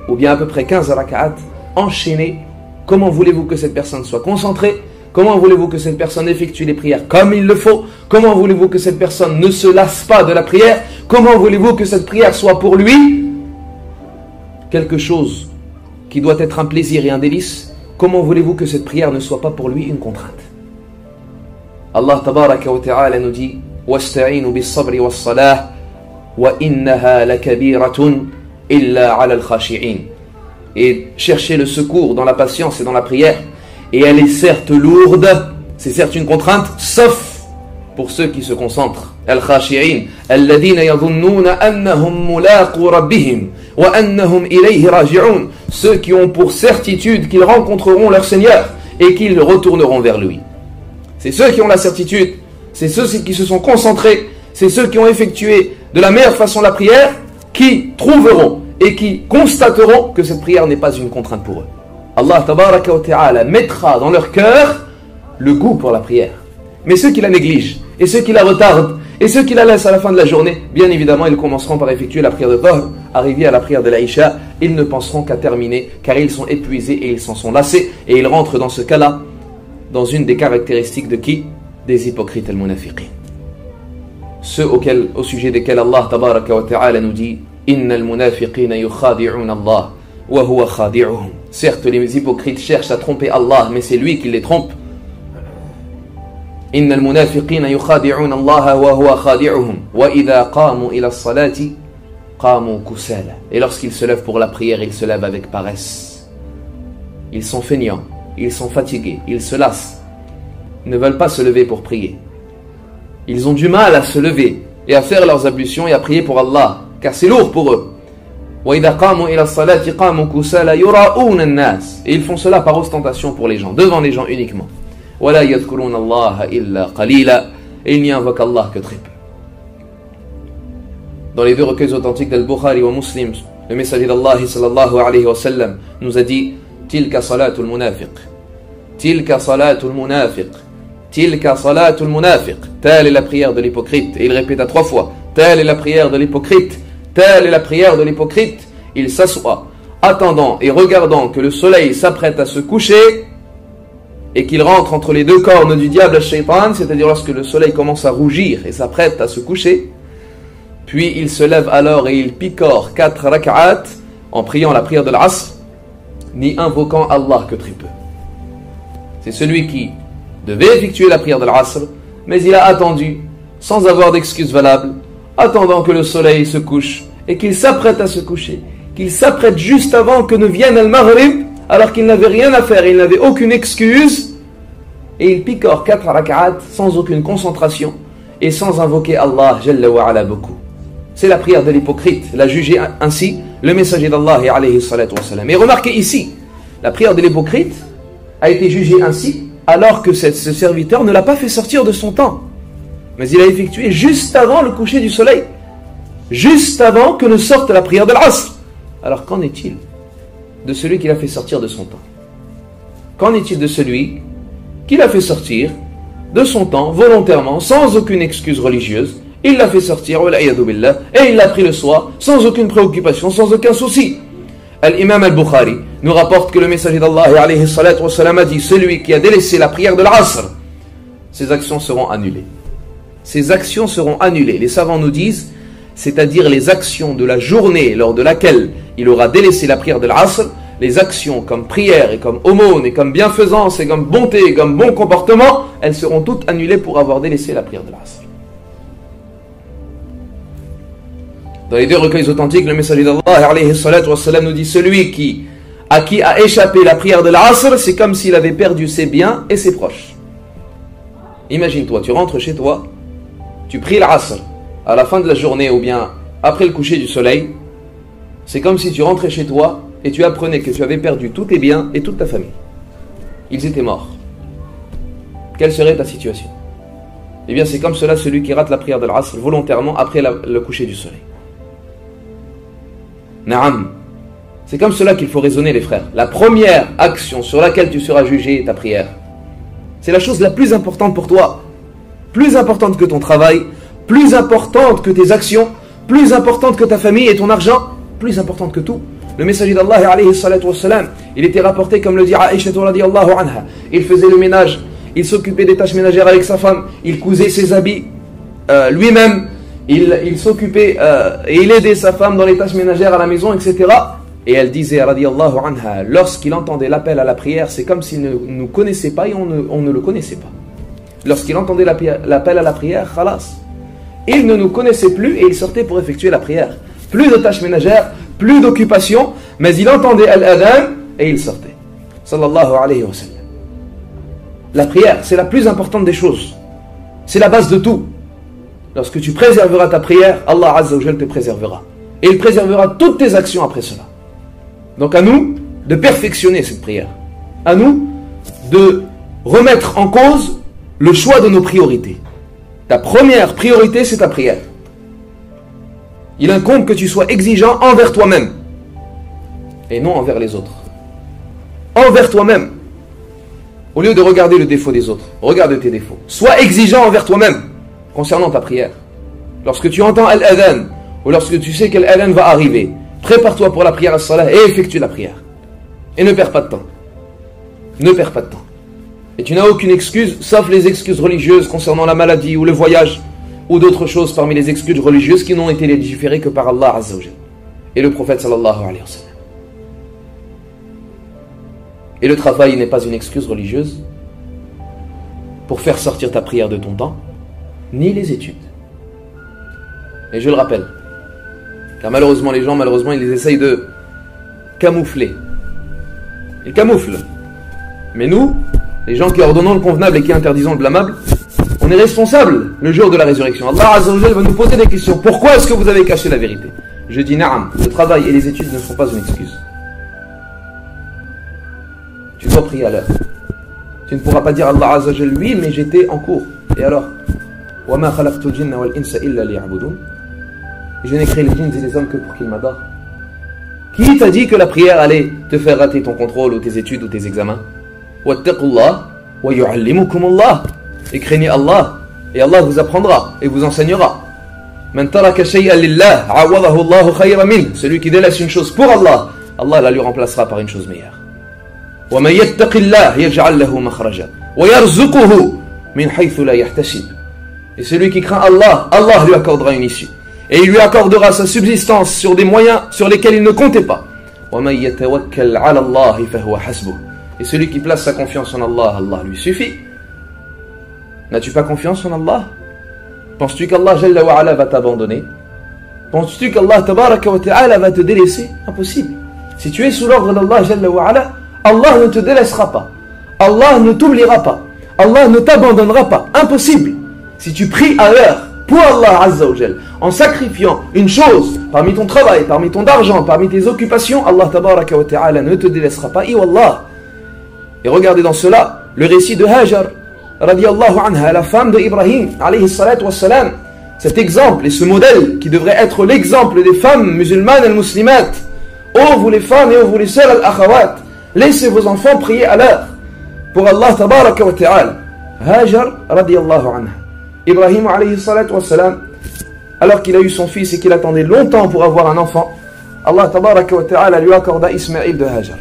ou bien à peu près 15 rak'at, enchaînés. Comment voulez-vous que cette personne soit concentrée? Comment voulez-vous que cette personne effectue les prières comme il le faut? Comment voulez-vous que cette personne ne se lasse pas de la prière? Comment voulez-vous que cette prière soit pour lui quelque chose qui doit être un plaisir et un délice? Comment voulez-vous que cette prière ne soit pas pour lui une contrainte? Allah tabaraka wa ta'ala nous dit wasta'inu bis-sabri was-salah wa innaha lakabiratun illa 'ala al-khashi'in. Et chercher le secours dans la patience et dans la prière. Et elle est certes lourde, c'est certes une contrainte, sauf pour ceux qui se concentrent. Al-khashi'in, alladhina yadhunnuna annahum mulaqu rabbihim wa annahum ilayhi raji'un. Ceux qui ont pour certitude qu'ils rencontreront leur Seigneur et qu'ils retourneront vers lui. C'est ceux qui ont la certitude, c'est ceux qui se sont concentrés, c'est ceux qui ont effectué de la meilleure façon la prière, qui trouveront et qui constateront que cette prière n'est pas une contrainte pour eux. Allah tabaraka wa ta'ala mettra dans leur cœur le goût pour la prière. Mais ceux qui la négligent, et ceux qui la retardent, et ceux qui la laissent à la fin de la journée, bien évidemment ils commenceront par effectuer la prière de Dhahr, arrivés à la prière de l'Aïcha, ils ne penseront qu'à terminer, car ils sont épuisés et ils s'en sont lassés, et ils rentrent dans ce cas-là, dans une des caractéristiques de qui? Des hypocrites al-munafiqin. Ceux au sujet desquels Allah tabaraka wa ta'ala nous dit Innal munafiqina yukhadi'un Allah wa huwa khadi'uhum. Certes, les hypocrites cherchent à tromper Allah, mais c'est lui qui les trompe. Innal munafiqina yukhadi'un Allah wa huwa khadi'uhum wa idha qamu ila as-salati qamu kusala. Et lorsqu'ils se lèvent pour la prière, ils se lèvent avec paresse. Ils sont feignants, ils sont fatigués, ils se lassent. Ils ne veulent pas se lever pour prier. Ils ont du mal à se lever et à faire leurs ablutions et à prier pour Allah, car c'est lourd pour eux. Et ils font cela par ostentation pour les gens, devant les gens uniquement. Et ils n'y invoquent Allah que très peu. Dans les deux recueils authentiques d'Al-Bukhari wa Muslim, le messager d'Allah sallallahu alayhi wa sallam nous a dit Tilka salatul munafiq, Tilka salatul munafiq, Tilka salatul munafiq. Telle est la prière de l'hypocrite. Et il répéta 3 fois telle est la prière de l'hypocrite. Telle est la prière de l'hypocrite. Il s'assoit, attendant et regardant que le soleil s'apprête à se coucher et qu'il rentre entre les deux cornes du diable shaitan, c'est-à-dire lorsque le soleil commence à rougir et s'apprête à se coucher. Puis il se lève alors et il picore 4 rak'at en priant la prière de l'Asr, ni invoquant Allah que très peu. C'est celui qui devait effectuer la prière de l'Asr, mais il a attendu, sans avoir d'excuse valable, attendant que le soleil se couche et qu'il s'apprête à se coucher, qu'il s'apprête juste avant que ne vienne al-Maghrib, alors qu'il n'avait rien à faire, il n'avait aucune excuse, et il picore 4 rak'at sans aucune concentration et sans invoquer Allah Jalla wa Ala beaucoup. C'est la prière de l'hypocrite, l'a jugé ainsi le messager d'Allah alayhi salatu wa salam. Et remarquez ici, la prière de l'hypocrite a été jugée ainsi alors que ce serviteur ne l'a pas fait sortir de son temps, mais il a effectué juste avant le coucher du soleil, juste avant que ne sorte la prière de l'Asr. Alors qu'en est-il de celui qui l'a fait sortir de son temps? Qu'en est-il de celui qui l'a fait sortir de son temps volontairement, sans aucune excuse religieuse? Il l'a fait sortir, et il l'a pris le soir, sans aucune préoccupation, sans aucun souci. L'imam al-Bukhari nous rapporte que le messager d'Allah alayhi salatu wa salam a dit: celui qui a délaissé la prière de l'Asr, ses actions seront annulées. Ses actions seront annulées. Les savants nous disent, c'est-à-dire les actions de la journée lors de laquelle il aura délaissé la prière de l'Asr, les actions comme prière et comme aumône et comme bienfaisance et comme bonté et comme bon comportement, elles seront toutes annulées pour avoir délaissé la prière de l'Asr. Dans les deux recueils authentiques, le messager d'Allah alayhi salatu wa salam nous dit: celui à qui a échappé la prière de l'Asr, c'est comme s'il avait perdu ses biens et ses proches. Imagine-toi, tu rentres chez toi, tu pries l'Asr à la fin de la journée ou bien après le coucher du soleil. C'est comme si tu rentrais chez toi et tu apprenais que tu avais perdu tous tes biens et toute ta famille. Ils étaient morts. Quelle serait ta situation? Eh bien, c'est comme cela celui qui rate la prière de l'Asr volontairement après le coucher du soleil. Naam. C'est comme cela qu'il faut raisonner, les frères. La première action sur laquelle tu seras jugé est ta prière. C'est la chose la plus importante pour toi. Plus importante que ton travail, plus importante que tes actions, plus importante que ta famille et ton argent, plus importante que tout. Le messager d'Allah alayhi salatu wa salam, il était rapporté, comme le dit Aïcha radiyallahu anha, il faisait le ménage, il s'occupait des tâches ménagères avec sa femme, il cousait ses habits lui-même, il s'occupait et il aidait sa femme dans les tâches ménagères à la maison, etc. Et elle disait, radiyallahu anha, lorsqu'il entendait l'appel à la prière, c'est comme s'il ne nous connaissait pas et on ne le connaissait pas. Lorsqu'il entendait l'appel à la prière, khalas, il ne nous connaissait plus et il sortait pour effectuer la prière. Plus de tâches ménagères, plus d'occupation, mais il entendait al-adhan et il sortait. Sallallahu alayhi wa sallam. La prière, c'est la plus importante des choses. C'est la base de tout. Lorsque tu préserveras ta prière, Allah Azza wa Jal te préservera. Et il préservera toutes tes actions après cela. Donc à nous de perfectionner cette prière. À nous de remettre en cause le choix de nos priorités. Ta première priorité, c'est ta prière. Il incombe que tu sois exigeant envers toi-même et non envers les autres. Envers toi-même. Au lieu de regarder le défaut des autres, regarde tes défauts. Sois exigeant envers toi-même concernant ta prière. Lorsque tu entends al-adhan ou lorsque tu sais que l'adhan va arriver, prépare-toi pour la prière as-salah et effectue la prière. Et ne perds pas de temps. Ne perds pas de temps. Et tu n'as aucune excuse, sauf les excuses religieuses concernant la maladie ou le voyage, ou d'autres choses parmi les excuses religieuses qui n'ont été légiférées que par Allah Azza wa Jal et le prophète sallallahu alayhi wa sallam. Et le travail n'est pas une excuse religieuse pour faire sortir ta prière de ton temps, ni les études. Et je le rappelle, car malheureusement les gens, ils essayent de camoufler. Ils camouflent. Mais nous, les gens qui ordonnons le convenable et qui interdisons le blâmable, on est responsable le jour de la résurrection. Allah Azza wa Jal va nous poser des questions. Pourquoi est-ce que vous avez caché la vérité? Je dis na'am, le travail et les études ne sont pas une excuse. Tu dois prier à l'heure. Tu ne pourras pas dire à Allah Azza wa Jal, oui, mais j'étais en cours. Et alors? وَمَا خَلَقْتُ الْجِنَّ وَالْإِنسَ إِلَّا لِيَعْبُدُونَ. Je n'ai créé les djinns et les hommes que pour qu'ils m'adorent. Qui t'a dit que la prière allait te faire rater ton contrôle ou tes études ou tes examens? وَاتَّقُوا اللَّهَ وَيُعَلِّمُكُمُ اللَّهُ. Et craignez Allah, et Allah vous apprendra et vous enseignera. مَنْ تَرَكَ شَيْئًا لِلَّهِ عَوَّضَهُ اللَّهُ خَيْرًا مِنْهُ. Celui qui délaisse une chose pour Allah, Allah la lui remplacera par une chose meilleure. وَمَنْ يَتَّقِ اللَّهِ يَجْعَلْ لَهُ مَخْرَجًا وَيَرْزُقُهُ مِنْ حَيْثُ لَا يَحْتَسِبُ. Et celui qui craint Allah, Allah lui accordera une issue. Et il lui accordera sa subsistance sur des moyens sur lesquels il ne comptait pas. وَمَنْ يَتَوَكَّلْ عَلَى اللَّهِ فَهُوَ حَسْبُهُ. Et celui qui place sa confiance en Allah, Allah lui suffit. N'as-tu pas confiance en Allah? Penses-tu qu'Allah Jalla wa Ala va t'abandonner? Penses-tu qu'Allah Tabaraka wa Ta'ala va te délaisser? Impossible. Si tu es sous l'ordre d'Allah Jalla wa Ala, Allah ne te délaissera pas. Allah ne t'oubliera pas. Allah ne t'abandonnera pas. Impossible. Si tu pries à l'heure pour Allah Azza wa Jal, en sacrifiant une chose parmi ton travail, parmi ton argent, parmi tes occupations, Allah Tabaraka wa Ta'ala ne te délaissera pas. Wallah. Et regardez dans cela le récit de Hajar radiyallahu anha, la femme de Ibrahim alayhi salatu wassalam. Cet exemple et ce modèle qui devrait être l'exemple des femmes musulmanes et muslimates. Oh vous les femmes et oh vous les sœurs al-akhawat, laissez vos enfants prier à l'heure. pour Allah tabaraka wa ta'ala. Hajar radiyallahu anha. Ibrahim alayhi salatu wa salam, alors qu'il a eu son fils et qu'il attendait longtemps pour avoir un enfant, Allah tabaraka wa ta'ala lui accorda Ismaïl de Hajar.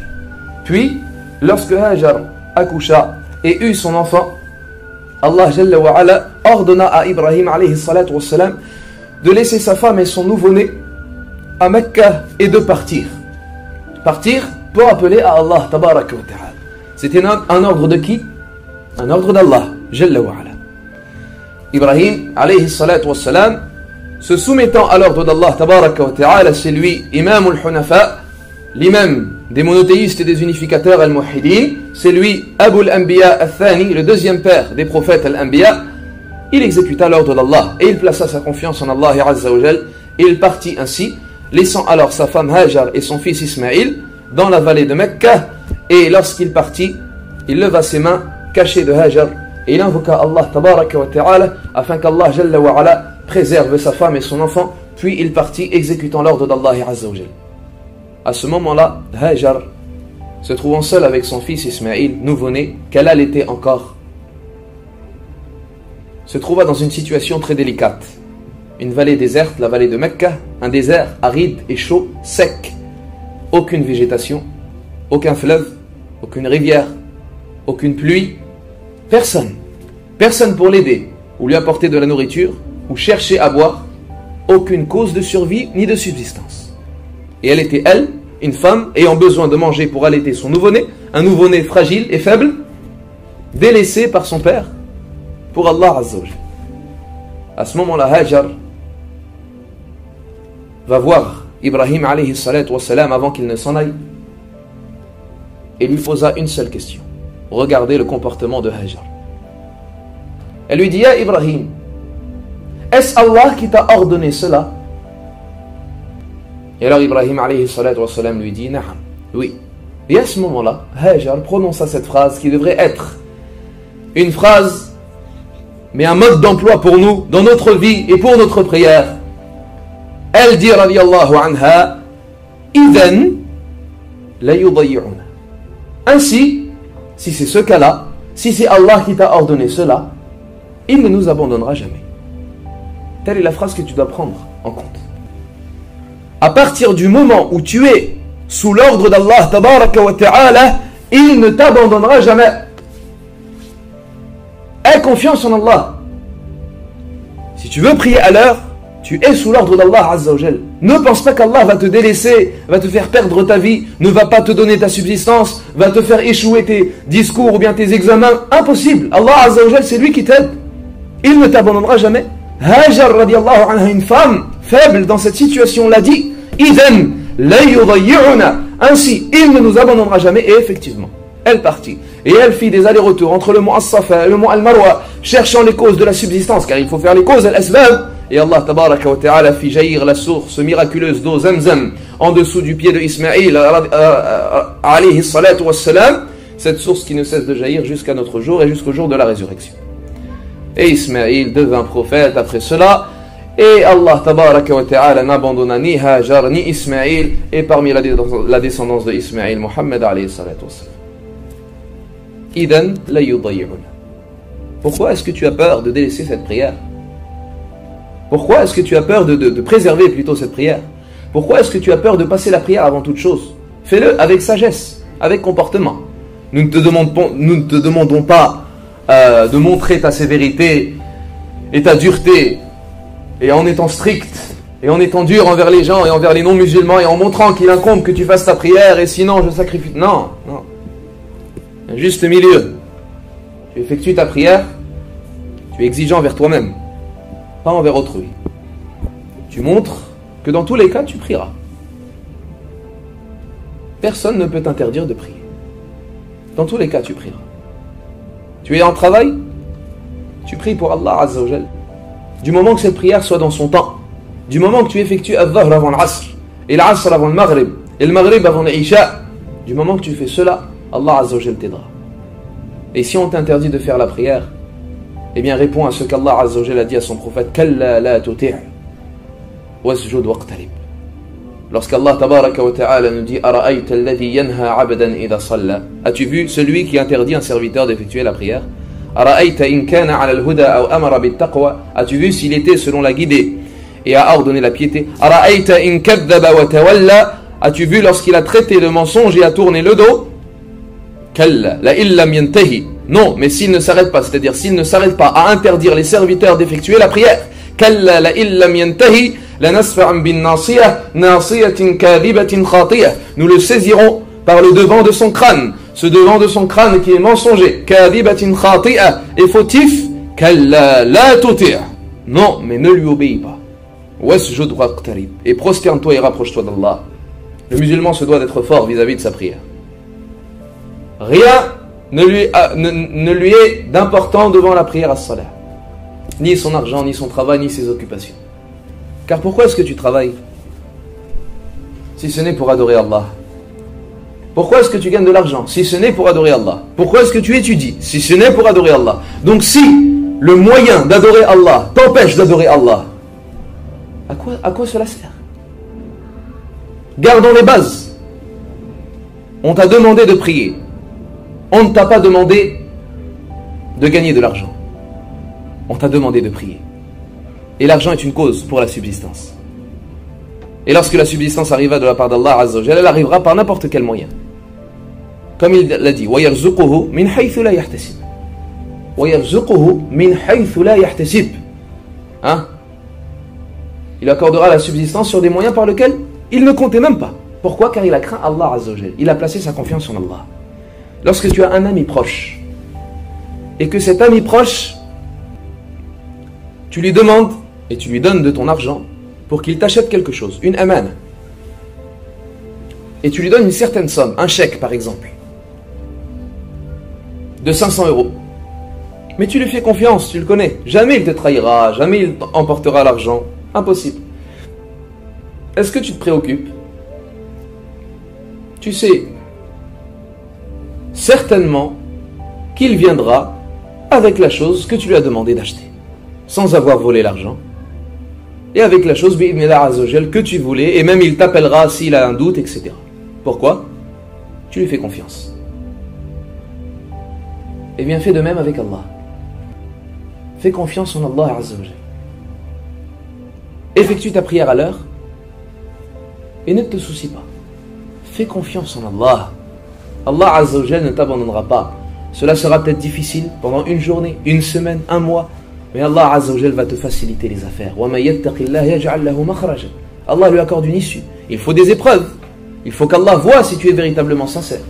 Puis, lorsque Hajar accoucha et eut son enfant, Allah jalla wa ala ordonna à Ibrahim alayhi salatu wa salam de laisser sa femme et son nouveau-né à Mecca et de partir. Partir pour appeler à Allah tabaraka wa ta'ala. C'était un ordre de qui? Un ordre d'Allah jalla wa ala. Ibrahim alayhi salatu wa salam, se soumettant à l'ordre d'Allah tabaraka wa ta'ala, c'est lui imam al-hunafa, l'imam des monothéistes et des unificateurs al-muhidin, c'est lui Abu al-Anbiya al-Thani, le deuxième père des prophètes al-Anbiya. Il exécuta l'ordre d'Allah et il plaça sa confiance en Allah azza wa jal, et il partit ainsi, laissant alors sa femme Hajar et son fils Ismaïl dans la vallée de Mecca. Et lorsqu'il partit, il leva ses mains cachées de Hajar et il invoqua Allah tabaraka wa ta'ala afin qu'Allah jalla wa ala préserve sa femme et son enfant. Puis il partit exécutant l'ordre d'Allah azza wa jal. À ce moment-là, Hajar, se trouvant seule avec son fils Ismaïl, nouveau-né, qu'elle allaitait encore, se trouva dans une situation très délicate. Une vallée déserte, la vallée de Mecca, un désert aride et chaud, sec. Aucune végétation, aucun fleuve, aucune rivière, aucune pluie. Personne. Personne pour l'aider, ou lui apporter de la nourriture, ou chercher à boire. Aucune cause de survie ni de subsistance. Et elle était, elle, une femme ayant besoin de manger pour allaiter son nouveau-né, un nouveau-né fragile et faible, délaissé par son père, pour Allah azza wa jal. À ce moment-là, Hajar va voir Ibrahim alayhi salatu wa salam avant qu'il ne s'en aille et lui posa une seule question. Regardez le comportement de Hajar. Elle lui dit: Ya Ibrahim, est-ce Allah qui t'a ordonné cela? Et alors Ibrahim alayhi salatu wa salam lui dit: Na'am, oui. Et à ce moment-là, Hajar prononça cette phrase qui devrait être une phrase, mais un mode d'emploi pour nous, dans notre vie et pour notre prière. Elle dit radiyallahu anha: Idhan la yudayy'una. Ainsi, si c'est ce cas-là, si c'est Allah qui t'a ordonné cela, il ne nous abandonnera jamais. Telle est la phrase que tu dois prendre en compte. À partir du moment où tu es sous l'ordre d'Allah tabaraka wa ta'ala, il ne t'abandonnera jamais. Aie confiance en Allah. Si tu veux prier à l'heure, tu es sous l'ordre d'Allah azza wa jal. Ne pense pas qu'Allah va te délaisser, va te faire perdre ta vie, ne va pas te donner ta subsistance, va te faire échouer tes discours ou bien tes examens. Impossible. Allah azza wa jal, c'est lui qui t'aide. Il ne t'abandonnera jamais. Hajar radiallahu anha, une femme faible dans cette situation, l'a dit: Idhan la yudayy'una. Ainsi, il ne nous abandonnera jamais. Et effectivement, elle partit. Et elle fit des allers-retours entre le mont As-Safa et le mont Al-Marwa, cherchant les causes de la subsistance, car il faut faire les causes, al-asbab. Et Allah tabaraka wa ta'ala fit jaillir la source miraculeuse d'eau Zamzam en dessous du pied de Ismaïl alayhi salatu wa salam, cette source qui ne cesse de jaillir jusqu'à notre jour et jusqu'au jour de la résurrection. Et Ismaïl devint prophète après cela, et Allah tabaraka wa ta'ala n'abandonna ni Hajar ni Ismaïl, et parmi la descendance de Ismaïl, Muhammad alayhi salatu wa salam. Idhan la yudayy'una. Pourquoi est-ce que tu as peur de délaisser cette prière? Pourquoi est-ce que tu as peur de préserver plutôt cette prière? Pourquoi est-ce que tu as peur de passer la prière avant toute chose? Fais-le avec sagesse, avec comportement. Nous ne te demandons pas de montrer ta sévérité et ta dureté, et en étant strict, et en étant dur envers les gens et envers les non-musulmans, et en montrant qu'il incombe que tu fasses ta prière, et sinon je sacrifie. Non, non. Un juste milieu. Tu effectues ta prière, tu es exigeant envers toi-même, pas envers autrui. Tu montres que dans tous les cas, tu prieras. Personne ne peut t'interdire de prier. Dans tous les cas, tu prieras. Tu es en travail, tu pries pour Allah azza wa jal. Du moment que cette prière soit dans son temps, du moment que tu effectues al-Dhahr avant l'Asr, et l'Asr avant le Maghrib, et le Maghrib avant l'Isha, du moment que tu fais cela, Allah azza wa jal t'aidera. Et si on t'interdit de faire la prière, eh bien réponds à ce qu'Allah azza wa jal a dit à son prophète: Kalla la tuti' wasjud waqtarib. Lorsqu'Allah tabaraka wa ta'ala nous dit Ara'ayta alladhi yanha 'abdan idha salla. As-tu vu celui qui interdit un serviteur d'effectuer la prière? Ara'ayta in kana 'ala al-huda aw amara bit-taqwa. As-tu vu s'il était selon la guidée et a ordonné la piété? Ara'ayta in kadhaba wa tawalla. As-tu vu lorsqu'il a traité de mensonge et a tourné le dos? Kalla la illam yantahi. Non, mais s'il ne s'arrête pas, c'est-à-dire s'il ne s'arrête pas à interdire les serviteurs d'effectuer la prière. Kalla la illam yantahi. Nous le saisirons par le devant de son crâne, ce devant de son crâne qui est mensonger, et fautif. Non, mais ne lui obéis pas. Et prosterne-toi et rapproche-toi d'Allah. Le musulman se doit d'être fort vis-à-vis de sa prière. Rien ne lui est d'important devant la prière as-salah. Ni son argent, ni son travail, ni ses occupations. Car pourquoi est-ce que tu travailles si ce n'est pour adorer Allah? Pourquoi est-ce que tu gagnes de l'argent si ce n'est pour adorer Allah? Pourquoi est-ce que tu étudies si ce n'est pour adorer Allah? Donc si le moyen d'adorer Allah t'empêche d'adorer Allah, à quoi cela sert? Gardons les bases. On t'a demandé de prier. On ne t'a pas demandé de gagner de l'argent. On t'a demandé de prier. Et l'argent est une cause pour la subsistance. Et lorsque la subsistance arriva de la part d'Allah Azza wa Jalla, elle arrivera par n'importe quel moyen. Comme il l'a dit, وَيَرْزُقُهُ مِنْ حَيْثُ لَا يَحْتَسِبُ. وَيَرْزُقُهُ مِنْ حَيْثُ لَا يَحْتَسِبُ. Il accordera la subsistance sur des moyens par lesquels il ne comptait même pas. Pourquoi? Car il a craint Allah Azza wa Jalla. Il a placé sa confiance en Allah. Lorsque tu as un ami proche, et que cet ami proche, tu lui demandes et tu lui donnes de ton argent pour qu'il t'achète quelque chose, une amana, et tu lui donnes une certaine somme, un chèque par exemple, de 500 €. Mais tu lui fais confiance, tu le connais. Jamais il te trahira, jamais il emportera l'argent. Impossible. Est-ce que tu te préoccupes? Tu sais certainement qu'il viendra avec la chose que tu lui as demandé d'acheter, sans avoir volé l'argent, et avec la chose que tu voulais, et même il t'appellera s'il a un doute, etc. Pourquoi? Tu lui fais confiance. Et bien fais de même avec Allah. Fais confiance en Allah Azza wa Jalla. Effectue ta prière à l'heure et ne te soucie pas. Fais confiance en Allah. Allah Azza wa Jalla ne t'abandonnera pas. Cela sera peut-être difficile pendant une journée, une semaine, un mois, mais Allah Azza wa Jalla va te faciliter les affaires. Allah lui accorde une issue. Il faut des épreuves. Il faut qu'Allah voie si tu es véritablement sincère.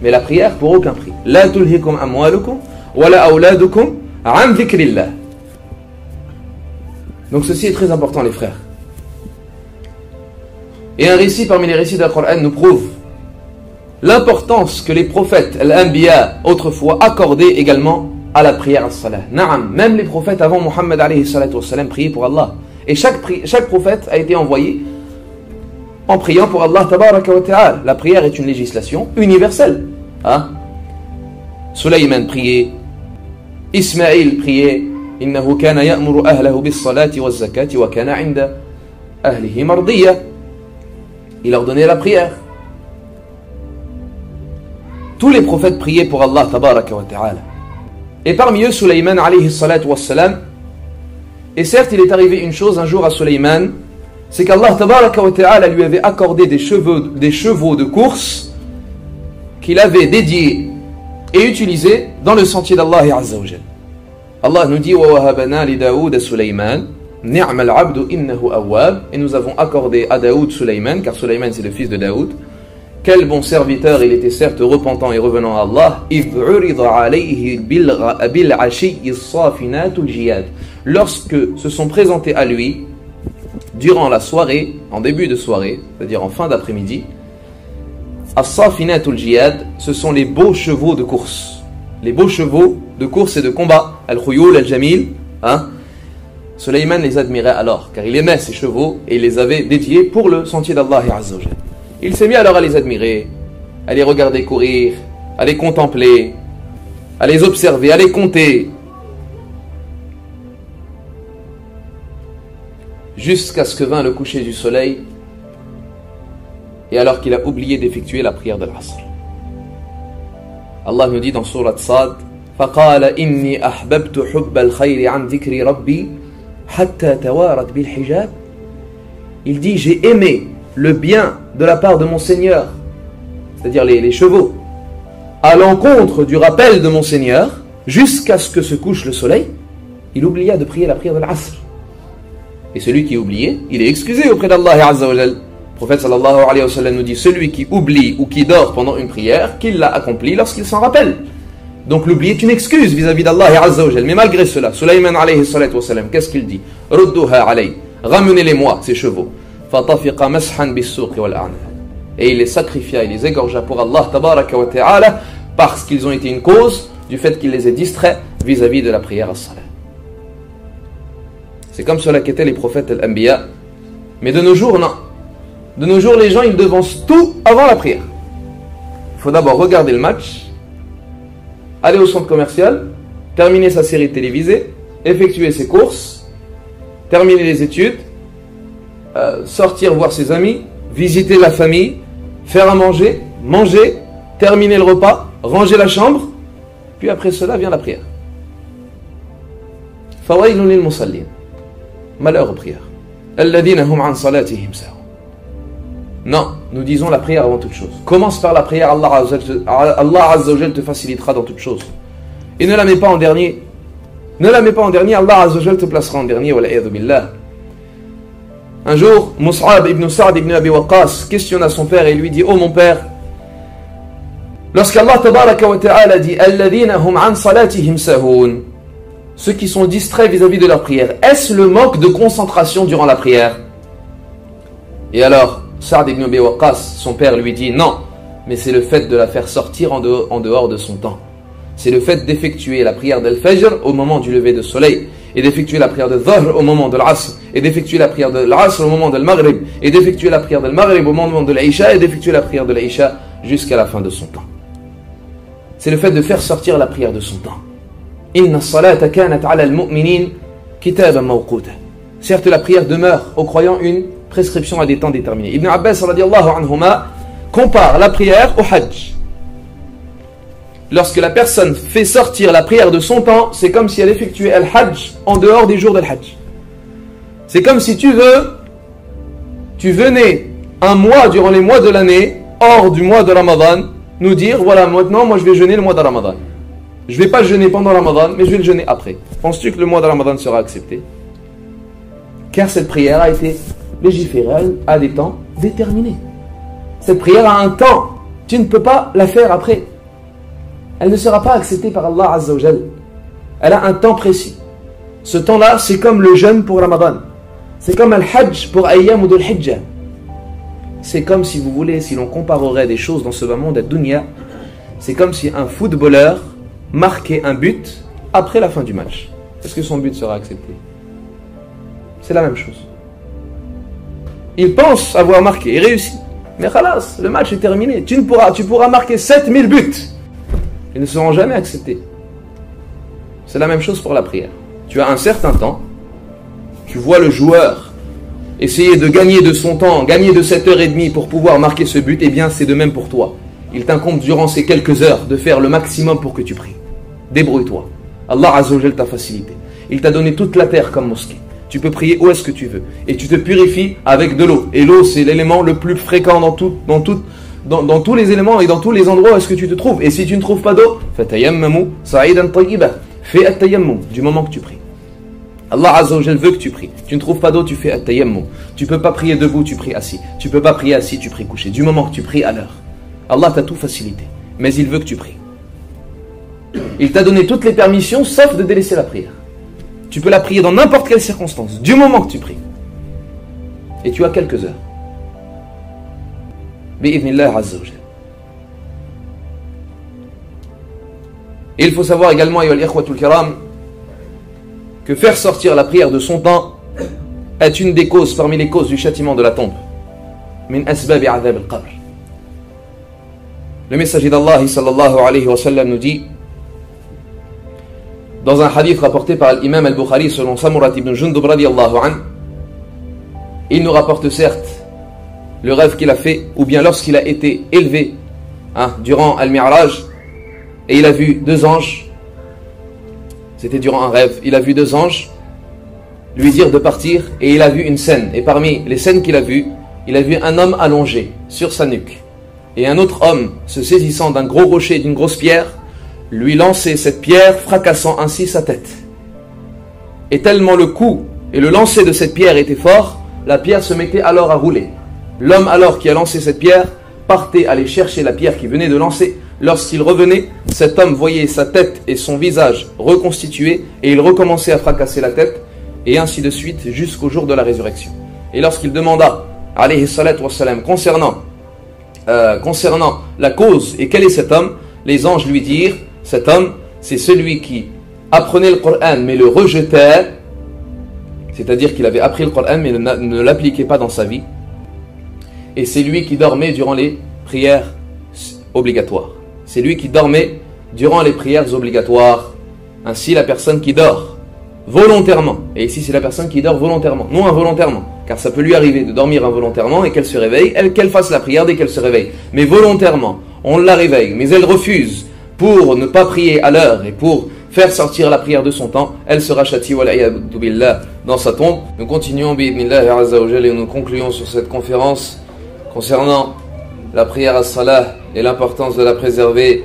Mais la prière pour aucun prix. La tulhikum amwalukum wala awladukum an dhikrillah. Donc ceci est très important les frères. Et un récit parmi les récits du Coran nous prouve l'importance que les prophètes, l'anbiya, autrefois accordaient également à la prière as-salah. Naam, même les prophètes avant Muhammad alayhi salatu wassalam priaient pour Allah. Et chaque prophète a été envoyé en priant pour Allah tabaraka wa ta'ala. La prière est une législation universelle. Sulayman priait, Ismaïl priait, innahu kana ya'muru ahlahu bis-salati waz-zakati wa kana 'inda ahlihi mardiya. Il ordonnait la prière. Tous les prophètes priaient pour Allah tabaraka wa ta'ala. Et parmi eux, Sulayman alayhi salatu wassalam. Et certes, il est arrivé une chose un jour à Sulayman, c'est qu'Allah tabaraka wa ta'ala lui avait accordé des chevaux de course qu'il avait dédiés et utilisés dans le sentier d'Allah Azza wa Jalla. Allah nous dit wa wahabana li Daoud Sulayman ni'mal 'abdu innahu awwab, et nous avons accordé à Daoud Sulayman, car Sulayman c'est le fils de Daoud. Quel bon serviteur il était, certes repentant et revenant à Allah. Lorsque se sont présentés à lui durant la soirée, en début de soirée, c'est-à-dire en fin d'après-midi, as-safinatul jiyad, ce sont les beaux chevaux de course. Les beaux chevaux de course et de combat. Al-khuyul, al-jamil. Sulayman les admirait alors, car il aimait ces chevaux et il les avait dédiés pour le sentier d'Allah Azza wa Jalla. Il s'est mis alors à les admirer, à les regarder courir, à les contempler, à les observer, à les compter, jusqu'à ce que vint le coucher du soleil et alors qu'il a oublié d'effectuer la prière de l'Asr. Allah nous dit dans Surat Sad, فَقَالَ إِنِّي أَحْبَبْتُ حُبَّ الْخَيْرِ عَنْ ذِكْرِ رَبِّي حَتَّى تَوَارَتْ بِالْحِجَابِ. Il dit, j'ai aimé le bien de la part de mon Seigneur, c'est-à-dire les chevaux, à l'encontre du rappel de mon Seigneur, jusqu'à ce que se couche le soleil. Il oublia de prier la prière de l'Asr. Et celui qui oubliait, il est excusé auprès d'Allah Azza wa Jal. Le prophète sallallahu alayhi wa sallam nous dit, celui qui oublie ou qui dort pendant une prière, qu'il l'a accomplie lorsqu'il s'en rappelle. Donc l'oubli est une excuse vis-à-vis d'Allah Azza wa Jal. Mais malgré cela, Sulayman alayhi salatu wa sallam, qu'est-ce qu'il dit? Rudduha alayhi, ramenez-les-moi, ces chevaux. Fatafiqa mashan bis-suq wal a'naq. Et il les sacrifia, il les égorgea pour Allah tabaraka wa ta'ala, parce qu'ils ont été une cause du fait qu'il les ait distraits vis-à-vis de la prière as-salat. C'est comme cela qu'étaient les prophètes al-Anbiya. Mais de nos jours, non. De nos jours, les gens, ils devancent tout avant la prière. Il faut d'abord regarder le match, aller au centre commercial, terminer sa série télévisée, effectuer ses courses, terminer les études, sortir voir ses amis, visiter la famille, faire à manger, manger, terminer le repas, ranger la chambre, puis après cela vient la prière. Fawailun lil musallin. Malheur aux prières. Alladhina hum an salatihim sahun. Non, nous disons la prière avant toute chose. Commence par la prière, Allah Azza wa Jal te facilitera dans toute chose. Et ne la mets pas en dernier. Ne la mets pas en dernier, Allah Azza wa Jal te placera en dernier. Wala'iyadhu billah. Un jour, Mus'ab ibn Sa'd ibn Abi Waqqas questionne à son père et lui dit, oh mon père, lorsqu'Allah tabaraka wa ta'ala dit Alladhina hum an salatihim sahun, ceux qui sont distraits vis-à-vis de leur prière, est-ce le manque de concentration durant la prière? Et alors, Sa'd ibn Abi Waqqas, son père lui dit non, mais c'est le fait de la faire sortir en dehors de son temps. C'est le fait d'effectuer la prière d'Al-Fajr au moment du lever de soleil, et d'effectuer la prière de Dhahr au moment de l'Asr, et d'effectuer la prière de l'Asr au moment de l'Maghrib, et d'effectuer la prière de l'Maghrib au moment de l'Isha, et d'effectuer la prière de l'Isha jusqu'à la fin de son temps. C'est le fait de faire sortir la prière de son temps. Inna as-salata kanat 'ala al-mu'minin kitaban mawquta. Certes, la prière demeure aux croyants une prescription à des temps déterminés. Ibn Abbas radiyallahu anhuma compare la prière au Hajj. Lorsque la personne fait sortir la prière de son temps, c'est comme si elle effectuait al-Hajj en dehors des jours de l'Hajj. C'est comme si tu venais un mois durant les mois de l'année, hors du mois de Ramadan, nous dire, voilà, maintenant, moi je vais jeûner le mois de Ramadan. Je ne vais pas jeûner pendant Ramadan, mais je vais le jeûner après. Penses-tu que le mois de Ramadan sera accepté? Car cette prière a été légiférée à des temps déterminés. Cette prière a un temps. Tu ne peux pas la faire après. Elle ne sera pas acceptée par Allah Azza wa Jal. Elle a un temps précis. Ce temps-là, c'est comme le jeûne pour Ramadan. C'est comme le Hajj pour Ayyam ou Dhul Hijjah. C'est comme, si vous voulez, si l'on comparerait des choses dans ce bas monde à Dunya, c'est comme si un footballeur marquait un but après la fin du match. Est-ce que son but sera accepté? C'est la même chose. Il pense avoir marqué et réussi. Mais khalas, le match est terminé. Tu pourras marquer 7000 buts. Ils ne seront jamais acceptés. C'est la même chose pour la prière. Tu as un certain temps. Tu vois le joueur essayer de gagner de son temps, gagner de 7h30 pour pouvoir marquer ce but. Eh bien, c'est de même pour toi. Il t'incombe durant ces quelques heures de faire le maximum pour que tu pries. Débrouille-toi. Allah Azza wa Jal t'a facilité. Il t'a donné toute la terre comme mosquée. Tu peux prier où est-ce que tu veux. Et tu te purifies avec de l'eau. Et l'eau, c'est l'élément le plus fréquent dans tous les éléments et dans tous les endroits où est-ce que tu te trouves. Et si tu ne trouves pas d'eau, fatayammamu sa'idan tayyiba. Fais at-tayammum du moment que tu pries. Allah Azza wa Jal veut que tu pries. Tu ne trouves pas d'eau, tu fais at-tayammum. Tu ne peux pas prier debout, tu pries assis. Tu ne peux pas prier assis, tu pries couché. Du moment que tu pries à l'heure. Allah t'a tout facilité. Mais il veut que tu pries. Il t'a donné toutes les permissions sauf de délaisser la prière. Tu peux la prier dans n'importe quelle circonstance, du moment que tu pries. Et tu as quelques heures. Bi'idhnillah Azza wa Jal. Et il faut savoir également, ayyuhal ikhwatul kiram, que faire sortir la prière de son temps est une des causes, parmi les causes du châtiment de la tombe. Min asbabi adhab al-qabr. Le messager d'Allah sallallahu alayhi wa sallam nous dit, dans un hadith rapporté par l'imam al-Bukhari selon Samurat ibn Jundub radiyallahu an, il nous rapporte certes le rêve qu'il a fait, ou bien lorsqu'il a été élevé durant Al-Mi'raj, et il a vu deux anges, c'était durant un rêve, il a vu deux anges lui dire de partir, et il a vu une scène, et parmi les scènes qu'il a vues, il a vu un homme allongé sur sa nuque, et un autre homme se saisissant d'un gros rocher et d'une grosse pierre, lui lancer cette pierre, fracassant ainsi sa tête. Et tellement le coup et le lancer de cette pierre était fort, la pierre se mettait alors à rouler. L'homme alors qui a lancé cette pierre partait aller chercher la pierre qu'il venait de lancer. Lorsqu'il revenait, cet homme voyait sa tête et son visage reconstitués et il recommençait à fracasser la tête et ainsi de suite jusqu'au jour de la résurrection. Et lorsqu'il demanda, alayhi salatu wassalam, concernant la cause et quel est cet homme, les anges lui dirent, cet homme c'est celui qui apprenait le Coran mais le rejetait, c'est-à-dire qu'il avait appris le Coran mais ne l'appliquait pas dans sa vie, et c'est lui qui dormait durant les prières obligatoires. C'est lui qui dormait durant les prières obligatoires. Ainsi la personne qui dort volontairement, et ici c'est la personne qui dort volontairement, non involontairement, car ça peut lui arriver de dormir involontairement et qu'elle se réveille, qu'elle fasse la prière dès qu'elle se réveille, mais volontairement, on la réveille, mais elle refuse pour ne pas prier à l'heure et pour faire sortir la prière de son temps, elle sera châtiée wal'iyadu billah dans sa tombe. Nous continuons bi'idhnillahi azza wa jalla et nous concluons sur cette conférence concernant la prière as-salah et l'importance de la préserver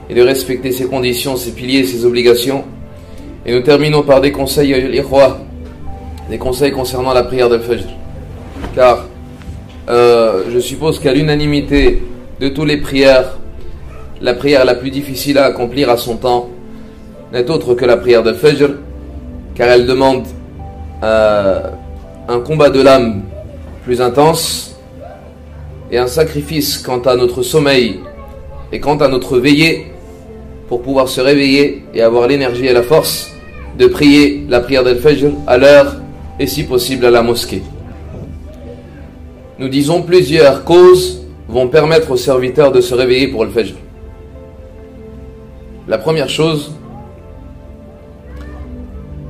et de respecter ses conditions, ses piliers, ses obligations. Et nous terminons par des conseils des conseils concernant la prière de Fajr, car je suppose qu'à l'unanimité de toutes les prières, la prière la plus difficile à accomplir à son temps n'est autre que la prière de Fajr, car elle demande un combat de l'âme plus intense et un sacrifice quant à notre sommeil et quant à notre veillée pour pouvoir se réveiller et avoir l'énergie et la force de prier la prière de Fajr à l'heure et si possible à la mosquée. Nous disons plusieurs causes vont permettre aux serviteurs de se réveiller pour le Fajr. La première chose,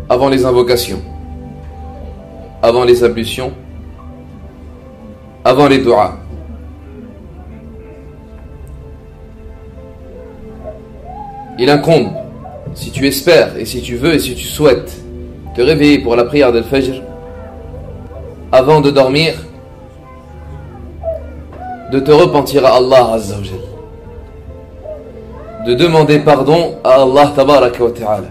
avant les invocations, avant les ablutions, avant les du'as. Il incombe, si tu espères et si tu veux et si tu souhaites te réveiller pour la prière de Fajr, avant de dormir, de te repentir à Allah Azza wa Jal, de demander pardon à Allah Tabaraka wa Ta'ala,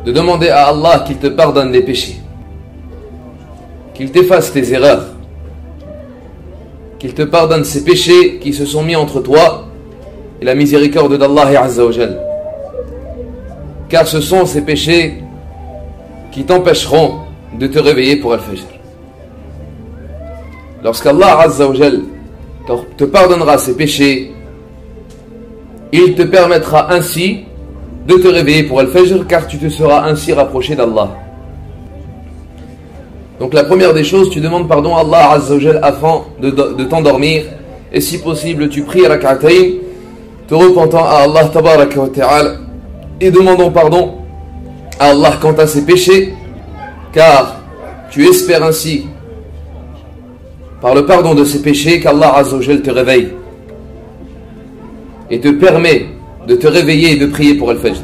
de demander à Allah qu'il te pardonne les péchés, qu'il t'efface tes erreurs, qu'il te pardonne ces péchés qui se sont mis entre toi et la miséricorde d'Allah Azza wa Jal, car ce sont ces péchés qui t'empêcheront de te réveiller pour Al-Fajr. Lorsqu'Allah Azza wa Jal te pardonnera ces péchés, il te permettra ainsi de te réveiller pour Al-Fajr, car tu te seras ainsi rapproché d'Allah. Donc la première des choses, tu demandes pardon à Allah Azza wa Jal afin de t'endormir, et si possible tu pries rak'atayn, te repentant à Allah Tabaraka wa Ta'ala et demandant pardon à Allah quant à ses péchés, car tu espères ainsi par le pardon de ces péchés qu'Allah Azza wa Jal te réveille et te permet de te réveiller et de prier pour Al-Fajr.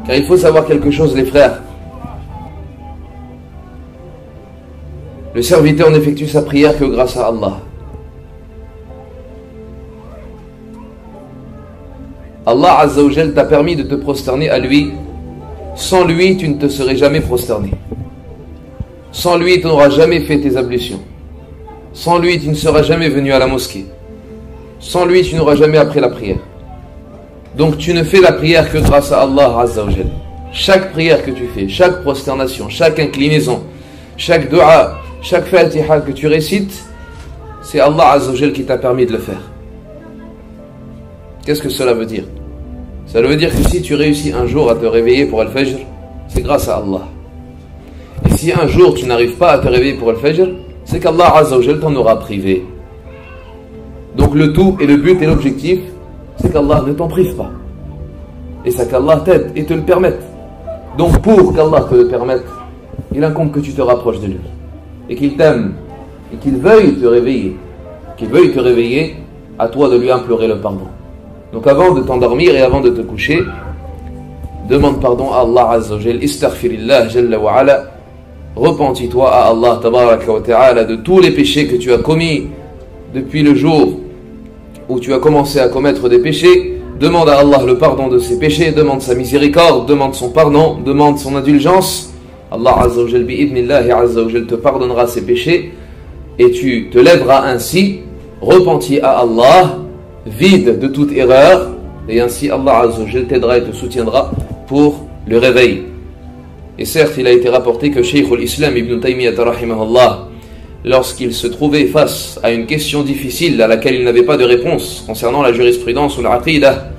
Car il faut savoir quelque chose, les frères, le serviteur n'effectue sa prière que grâce à Allah. Allah Azza wa Jal t'a permis de te prosterner à lui. Sans lui, tu ne te serais jamais prosterné. Sans lui, tu n'auras jamais fait tes ablutions. Sans lui, tu ne seras jamais venu à la mosquée. Sans lui, tu n'auras jamais appris la prière. Donc tu ne fais la prière que grâce à Allah Azza wa Jal. Chaque prière que tu fais, chaque prosternation, chaque inclinaison, chaque dua, chaque fatiha que tu récites, c'est Allah Azza wa Jal qui t'a permis de le faire. Qu'est-ce que cela veut dire? Cela veut dire que si tu réussis un jour à te réveiller pour Al-Fajr, c'est grâce à Allah. Et si un jour tu n'arrives pas à te réveiller pour Al-Fajr, c'est qu'Allah Azza wa Jal t'en aura privé. Donc le tout et le but et l'objectif, c'est qu'Allah ne t'en prive pas. Et c'est qu'Allah t'aide et te le permette. Donc pour qu'Allah te le permette, il incombe que tu te rapproches de lui. Et qu'il t'aime et qu'il veuille te réveiller, à toi de lui implorer le pardon. Donc avant de t'endormir et avant de te coucher, demande pardon à Allah Azza wa Jal, istaghfirillah Jalla wa Ala, repentis-toi à Allah Tabaraka wa Ta'ala de tous les péchés que tu as commis depuis le jour où tu as commencé à commettre des péchés. Demande à Allah le pardon de ses péchés, demande sa miséricorde, demande son pardon, demande son indulgence. Allah Azza wa Jal bi'idnillahi Azza wa Jal te pardonnera ses péchés et tu te lèveras ainsi repenti à Allah, vide de toute erreur, et ainsi Allah Azza wa Jal t'aidera et te soutiendra pour le réveil. Et certes, il a été rapporté que Cheikh al-Islam Ibn Taymiyyah rahimahullah, lorsqu'il se trouvait face à une question difficile à laquelle il n'avait pas de réponse concernant la jurisprudence ou l'aqidah,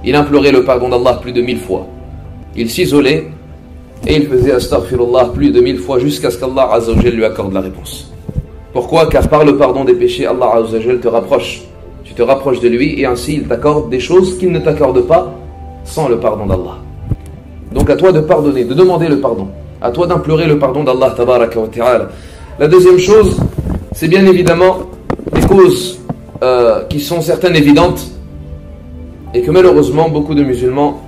il implorait le pardon d'Allah plus de 1000 fois. Il s'isolait et il faisait astaghfirullah plus de 1000 fois jusqu'à ce qu'Allah Azza wa Jal lui accorde la réponse. Pourquoi? Car par le pardon des péchés, Allah Azza wa Jal te rapproche. Tu te rapproches de lui et ainsi il t'accorde des choses qu'il ne t'accorde pas sans le pardon d'Allah. Donc à toi de pardonner, de demander le pardon. À toi d'implorer le pardon d'Allah Tabaraka wa Ta'ala. La deuxième chose, c'est bien évidemment des causes qui sont certaines évidentes et que malheureusement beaucoup de musulmans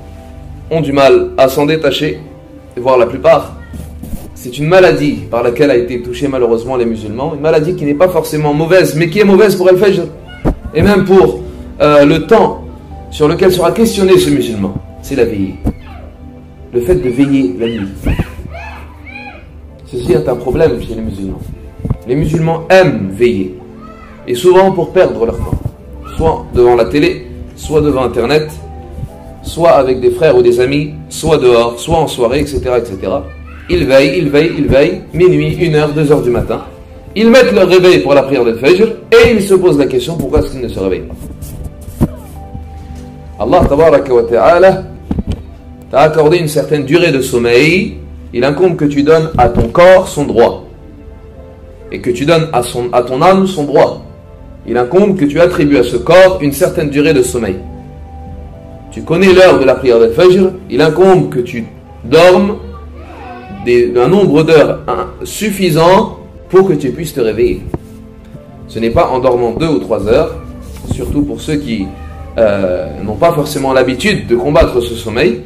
ont du mal à s'en détacher, voire la plupart. C'est une maladie par laquelle a été touché malheureusement les musulmans, une maladie qui n'est pas forcément mauvaise, mais qui est mauvaise pour Al-Fajr et même pour le temps sur lequel sera questionné ce musulman. C'est la veillée. Le fait de veiller la nuit. Ceci est un problème chez les musulmans. Les musulmans aiment veiller, et souvent pour perdre leur temps, soit devant la télé, soit devant internet, soit avec des frères ou des amis, soit dehors, soit en soirée, etc. etc. Ils veillent, minuit, 1h, 2h du matin. Ils mettent leur réveil pour la prière de Fajr et ils se posent la question pourquoi est-ce qu'ils ne se réveillent pas. Allah Tabaraka wa Ta'ala t'a accordé une certaine durée de sommeil. Il incombe que tu donnes à ton corps son droit et que tu donnes à ton âme son droit. Il incombe que tu attribues à ce corps une certaine durée de sommeil. Tu connais l'heure de la prière de Fajr, il incombe que tu dormes un nombre d'heures suffisant pour que tu puisses te réveiller. Ce n'est pas en dormant 2 ou 3 heures, surtout pour ceux qui n'ont pas forcément l'habitude de combattre ce sommeil,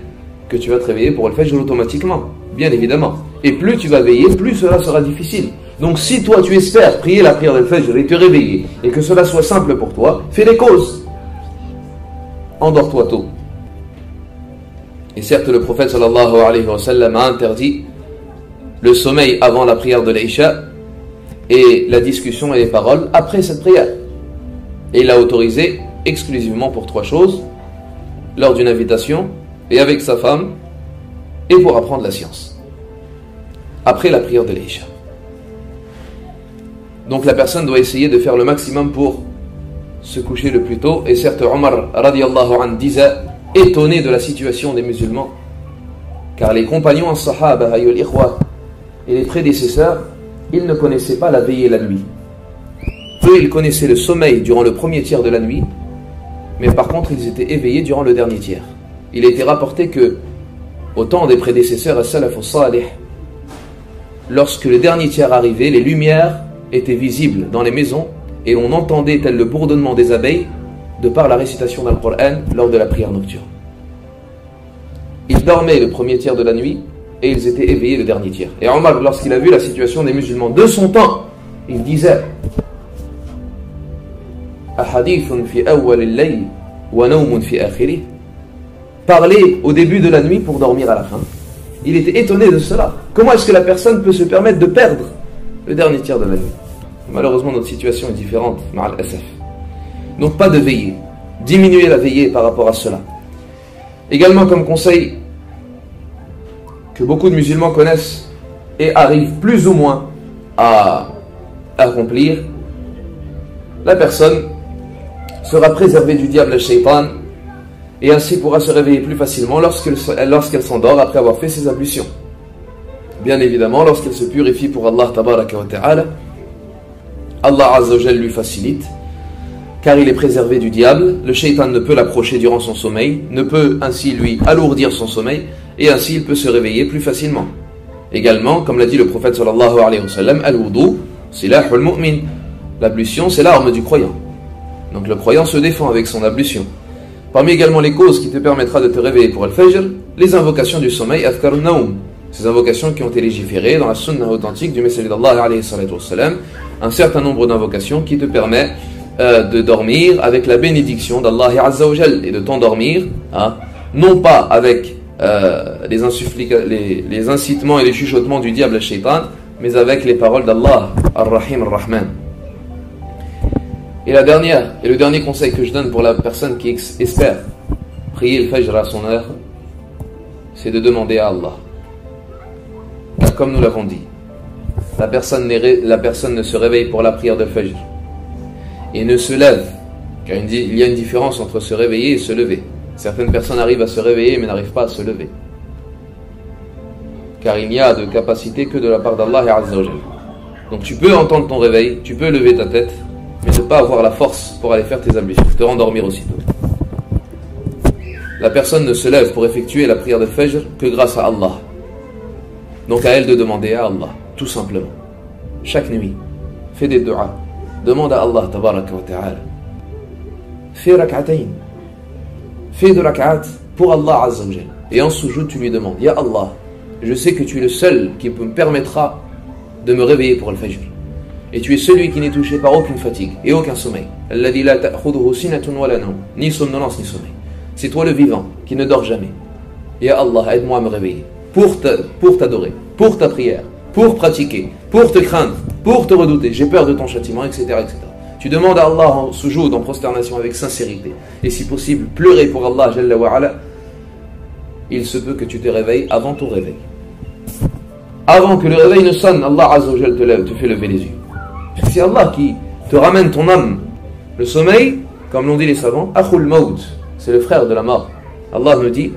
que tu vas te réveiller pour le Fajr automatiquement, bien évidemment. Et plus tu vas veiller, plus cela sera difficile. Donc si toi tu espères prier la prière de Fajr et te réveiller, et que cela soit simple pour toi, fais les causes. Endors-toi tôt. Et certes, le prophète sallallahu alayhi wa sallam a interdit le sommeil avant la prière de l'Isha et la discussion et les paroles après cette prière. Et il l'a autorisé exclusivement pour 3 choses: lors d'une invitation, et avec sa femme, et pour apprendre la science. Après la prière de l'Isha. Donc la personne doit essayer de faire le maximum pour se coucher le plus tôt. Et certes, Omar radiallahu anhu disait, étonné de la situation des musulmans, car les compagnons as-sahaba ayyul ikhwa et les prédécesseurs, ils ne connaissaient pas la veillée la nuit. Eux, ils connaissaient le sommeil durant le premier tiers de la nuit, mais par contre, ils étaient éveillés durant le dernier tiers. Il a été rapporté que, au temps des prédécesseurs as-salaf as-salih, lorsque le dernier tiers arrivait, les lumières étaient visibles dans les maisons et on entendait tel le bourdonnement des abeilles de par la récitation d'un Coran lors de la prière nocturne. Ils dormaient le premier tiers de la nuit et ils étaient éveillés le dernier tiers. Et Omar, lorsqu'il a vu la situation des musulmans de son temps, il disait: Ahadithun fi awwal al-layl wa nawmun fi akhirih. Parler au début de la nuit pour dormir à la fin. Il était étonné de cela. Comment est-ce que la personne peut se permettre de perdre le dernier tiers de la nuit? Malheureusement, notre situation est différente, ma'al asaf. Donc pas de veiller. Diminuer la veillée par rapport à cela. Également comme conseil que beaucoup de musulmans connaissent et arrivent plus ou moins à accomplir, la personne sera préservée du diable et shaitan et ainsi pourra se réveiller plus facilement lorsqu'elle s'endort après avoir fait ses ablutions. Bien évidemment, lorsqu'elle se purifie pour Allah tabaraka wa ta'ala, Allah azza wa jalla lui facilite, car il est préservé du diable. Le shaitan ne peut l'approcher durant son sommeil, ne peut ainsi lui alourdir son sommeil, et ainsi il peut se réveiller plus facilement. Également, comme l'a dit le prophète sallallahu alayhi wa sallam, al-wudu Silahul mu'min. L'ablution, c'est l'arme du croyant. Donc le croyant se défend avec son ablution. Parmi également les causes qui te permettra de te réveiller pour Al-Fajr, les invocations du sommeil, Adhkar al-Nawm. Ces invocations qui ont été légiférées dans la sunna authentique du Messie d'Allah, alayhi salatu wassalam, un certain nombre d'invocations qui te permet de dormir avec la bénédiction d'Allah Azza wa Jal et de t'endormir, non pas avec les incitements et les chuchotements du diable shaitan, mais avec les paroles d'Allah, Ar-Rahim Ar-Rahman. Et le dernier conseil que je donne pour la personne qui espère prier le Fajr à son heure, c'est de demander à Allah. Car comme nous l'avons dit, la personne ne se réveille pour la prière de Fajr et ne se lève, car il y a une différence entre se réveiller et se lever. Certaines personnes arrivent à se réveiller mais n'arrivent pas à se lever, car il n'y a de capacité que de la part d'Allah Azza wa Jal. Donc tu peux entendre ton réveil, tu peux lever ta tête, mais ne pas avoir la force pour aller faire tes ablutions, te rendormir aussitôt. La personne ne se lève pour effectuer la prière de Fajr que grâce à Allah. Donc à elle de demander à Allah, tout simplement. Chaque nuit, fais des du'as, demande à Allah tabaraka wa ta'ala. Fais rak'atayn, fais de rak'at pour Allah Azza wa Jal. Et en sujoud tu lui demandes, Ya Allah, je sais que tu es le seul qui me permettra de me réveiller pour le Fajr. Et tu es celui qui n'est touché par aucune fatigue et aucun sommeil. Alladhi la ta'khudhuhu sinatun wa la nawm. Ni somnolence ni sommeil. C'est toi le vivant qui ne dort jamais. Ya Allah, aide-moi à me réveiller pour t'adorer, pour ta prière, pour pratiquer, pour te craindre, pour te redouter. J'ai peur de ton châtiment, etc., etc. Tu demandes à Allah en sujoud, en prosternation avec sincérité. Et si possible, pleurer pour Allah Jalla wa Ala. Il se peut que tu te réveilles avant ton réveil. Avant que le réveil ne sonne, Allah Azza wa Jalla te fait lever les yeux. C'est Allah qui te ramène ton âme. Le sommeil, comme l'ont dit les savants, Akhul Maut, c'est le frère de la mort. Allah nous dit,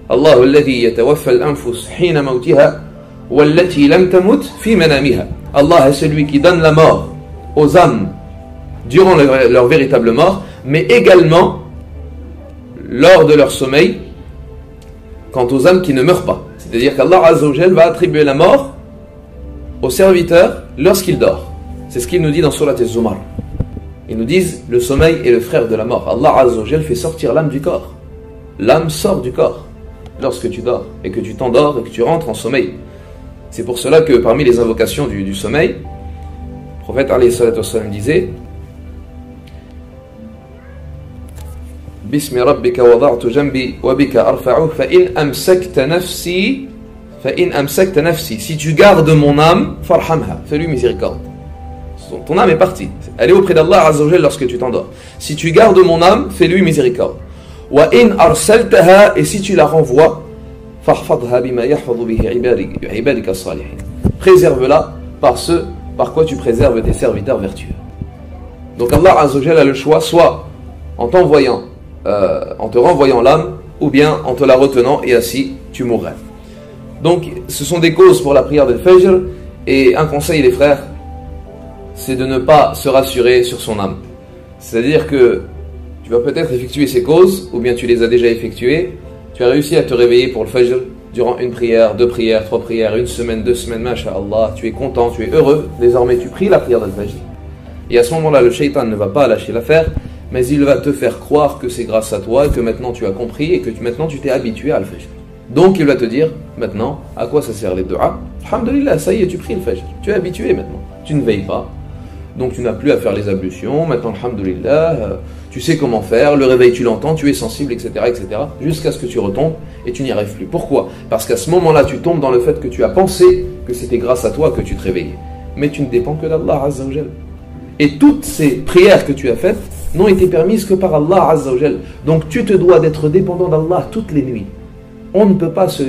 Allahu alladhi yatawaffa al-anfus hina mautiha wallati lam tamut fi manamiha. Allah est celui qui donne la mort aux âmes durant leur véritable mort, mais également lors de leur sommeil, quant aux âmes qui ne meurent pas. C'est-à-dire qu'Allah Azza wa Jal va attribuer la mort au serviteur lorsqu'il dort. C'est ce qu'il nous dit dans Surat Az-Zumar. Ils nous disent, le sommeil est le frère de la mort. Allah Azza wa Jal fait sortir l'âme du corps. L'âme sort du corps lorsque tu dors, et que tu t'endors, et que tu rentres en sommeil. C'est pour cela que parmi les invocations du sommeil, le prophète alayhi salatu wassalam disait, Bismi rabbika wada'tu jambi wa bika arfa'u fa in amsakta nafsi si tu gardes mon âme, farhamha, fais-lui miséricorde. Ton âme est partie, elle est auprès d'Allah Azza wa Jal lorsque tu t'endors. Si tu gardes mon âme, fais-lui miséricorde. Wa in arsaltaha, et si tu la renvoies, fahfadha bima yahfadhu bihi ibadika salihin. Préserve-la par ce par quoi tu préserves tes serviteurs vertueux. Donc Allah Azza wa Jal a le choix, soit en t'envoyant, en te renvoyant l'âme, ou bien en te la retenant, et ainsi tu mourrais. Donc ce sont des causes pour la prière de Fajr, et un conseil les frères, c'est de ne pas se rassurer sur son âme. C'est-à-dire que tu vas peut-être effectuer ces causes, ou bien tu les as déjà effectuées, tu as réussi à te réveiller pour le Fajr durant une prière, 2 prières, 3 prières, 1 semaine, 2 semaines, masha'Allah, tu es content, tu es heureux, désormais tu pries la prière de Fajr. Et à ce moment-là, le shaitan ne va pas lâcher l'affaire, mais il va te faire croire que c'est grâce à toi, que maintenant tu as compris, et que maintenant tu t'es habitué à le Fajr. Donc il va te dire, maintenant, à quoi ça sert les du'as? Alhamdulillah, ça y est, tu pries le Fajr, tu es habitué maintenant, tu ne veilles pas. Donc tu n'as plus à faire les ablutions, maintenant alhamdulillah, tu sais comment faire, le réveil tu l'entends, tu es sensible, etc., etc., jusqu'à ce que tu retombes et tu n'y arrives plus. Pourquoi? Parce qu'à ce moment-là, tu tombes dans le fait que tu as pensé que c'était grâce à toi que tu te réveillais. Mais tu ne dépends que d'Allah Azza wa Jal. Et toutes ces prières que tu as faites n'ont été permises que par Allah Azza wa Jal. Donc tu te dois d'être dépendant d'Allah toutes les nuits. On ne peut pas se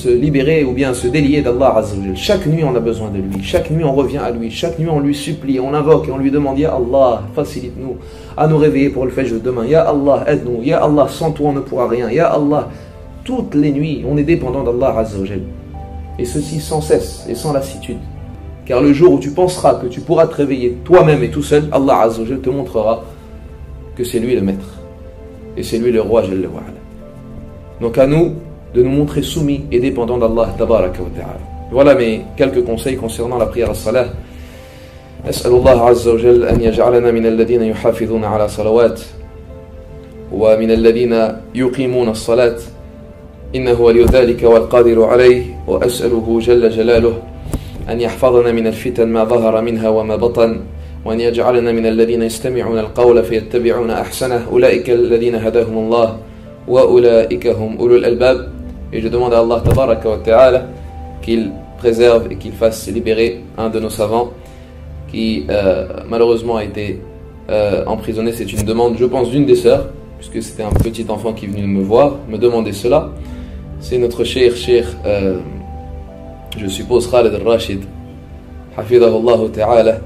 libérer ou bien se délier d'Allah Azza wa Jal. Chaque nuit on a besoin de lui, chaque nuit on revient à lui, chaque nuit on lui supplie, on l'invoque et on lui demande, Ya Allah, facilite-nous à nous réveiller pour le Fajr demain, Ya Allah, aide-nous, Ya Allah, sans toi on ne pourra rien, Ya Allah. Toutes les nuits on est dépendant d'Allah Azza wa Jal. Et ceci sans cesse et sans lassitude. Car le jour où tu penseras que tu pourras te réveiller toi-même et tout seul, Allah Azza wa Jal te montrera que c'est lui le maître et c'est lui le roi Jalla wa Ala. Donc à nous de nous montrer soumis et dépendants d'Allah Tabaraka wa Ta'ala. Voilà mes quelques conseils concernant la prière as-salah. أسأل الله عز وجل أن يجعلنا من الذين يحافظون على صلوات ومن الذين يقيمون الصلاة إنه ولي ذلك والقادر عليه وأسأله جل جلاله أن يحفظنا من الفتن ما ظهر منها وما بطن وأن يجعلنا من الذين يستمعون القول فيتبعون أحسنه أولئك الذين هداهم الله وأولئك هم أولو الألباب. Et je demande à Allah tabaraka wa ta'ala qu'il préserve et qu'il fasse libérer un de nos savants qui malheureusement a été emprisonné. C'est une demande, je pense, d'une des sœurs, puisque c'était un petit enfant qui est venu me voir, me demander cela. C'est notre cher, je suppose, Khaled al-Rashid, hafidahullah ta'ala,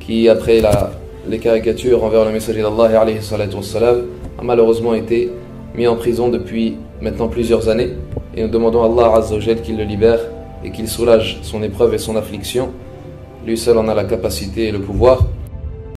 qui après les caricatures envers le messager d'Allah alayhi salatu wassalam, a malheureusement été mis en prison depuis maintenant plusieurs années. Et nous demandons à Allah Azza wa Jal qu'il le libère et qu'il soulage son épreuve et son affliction. Lui seul en a la capacité et le pouvoir.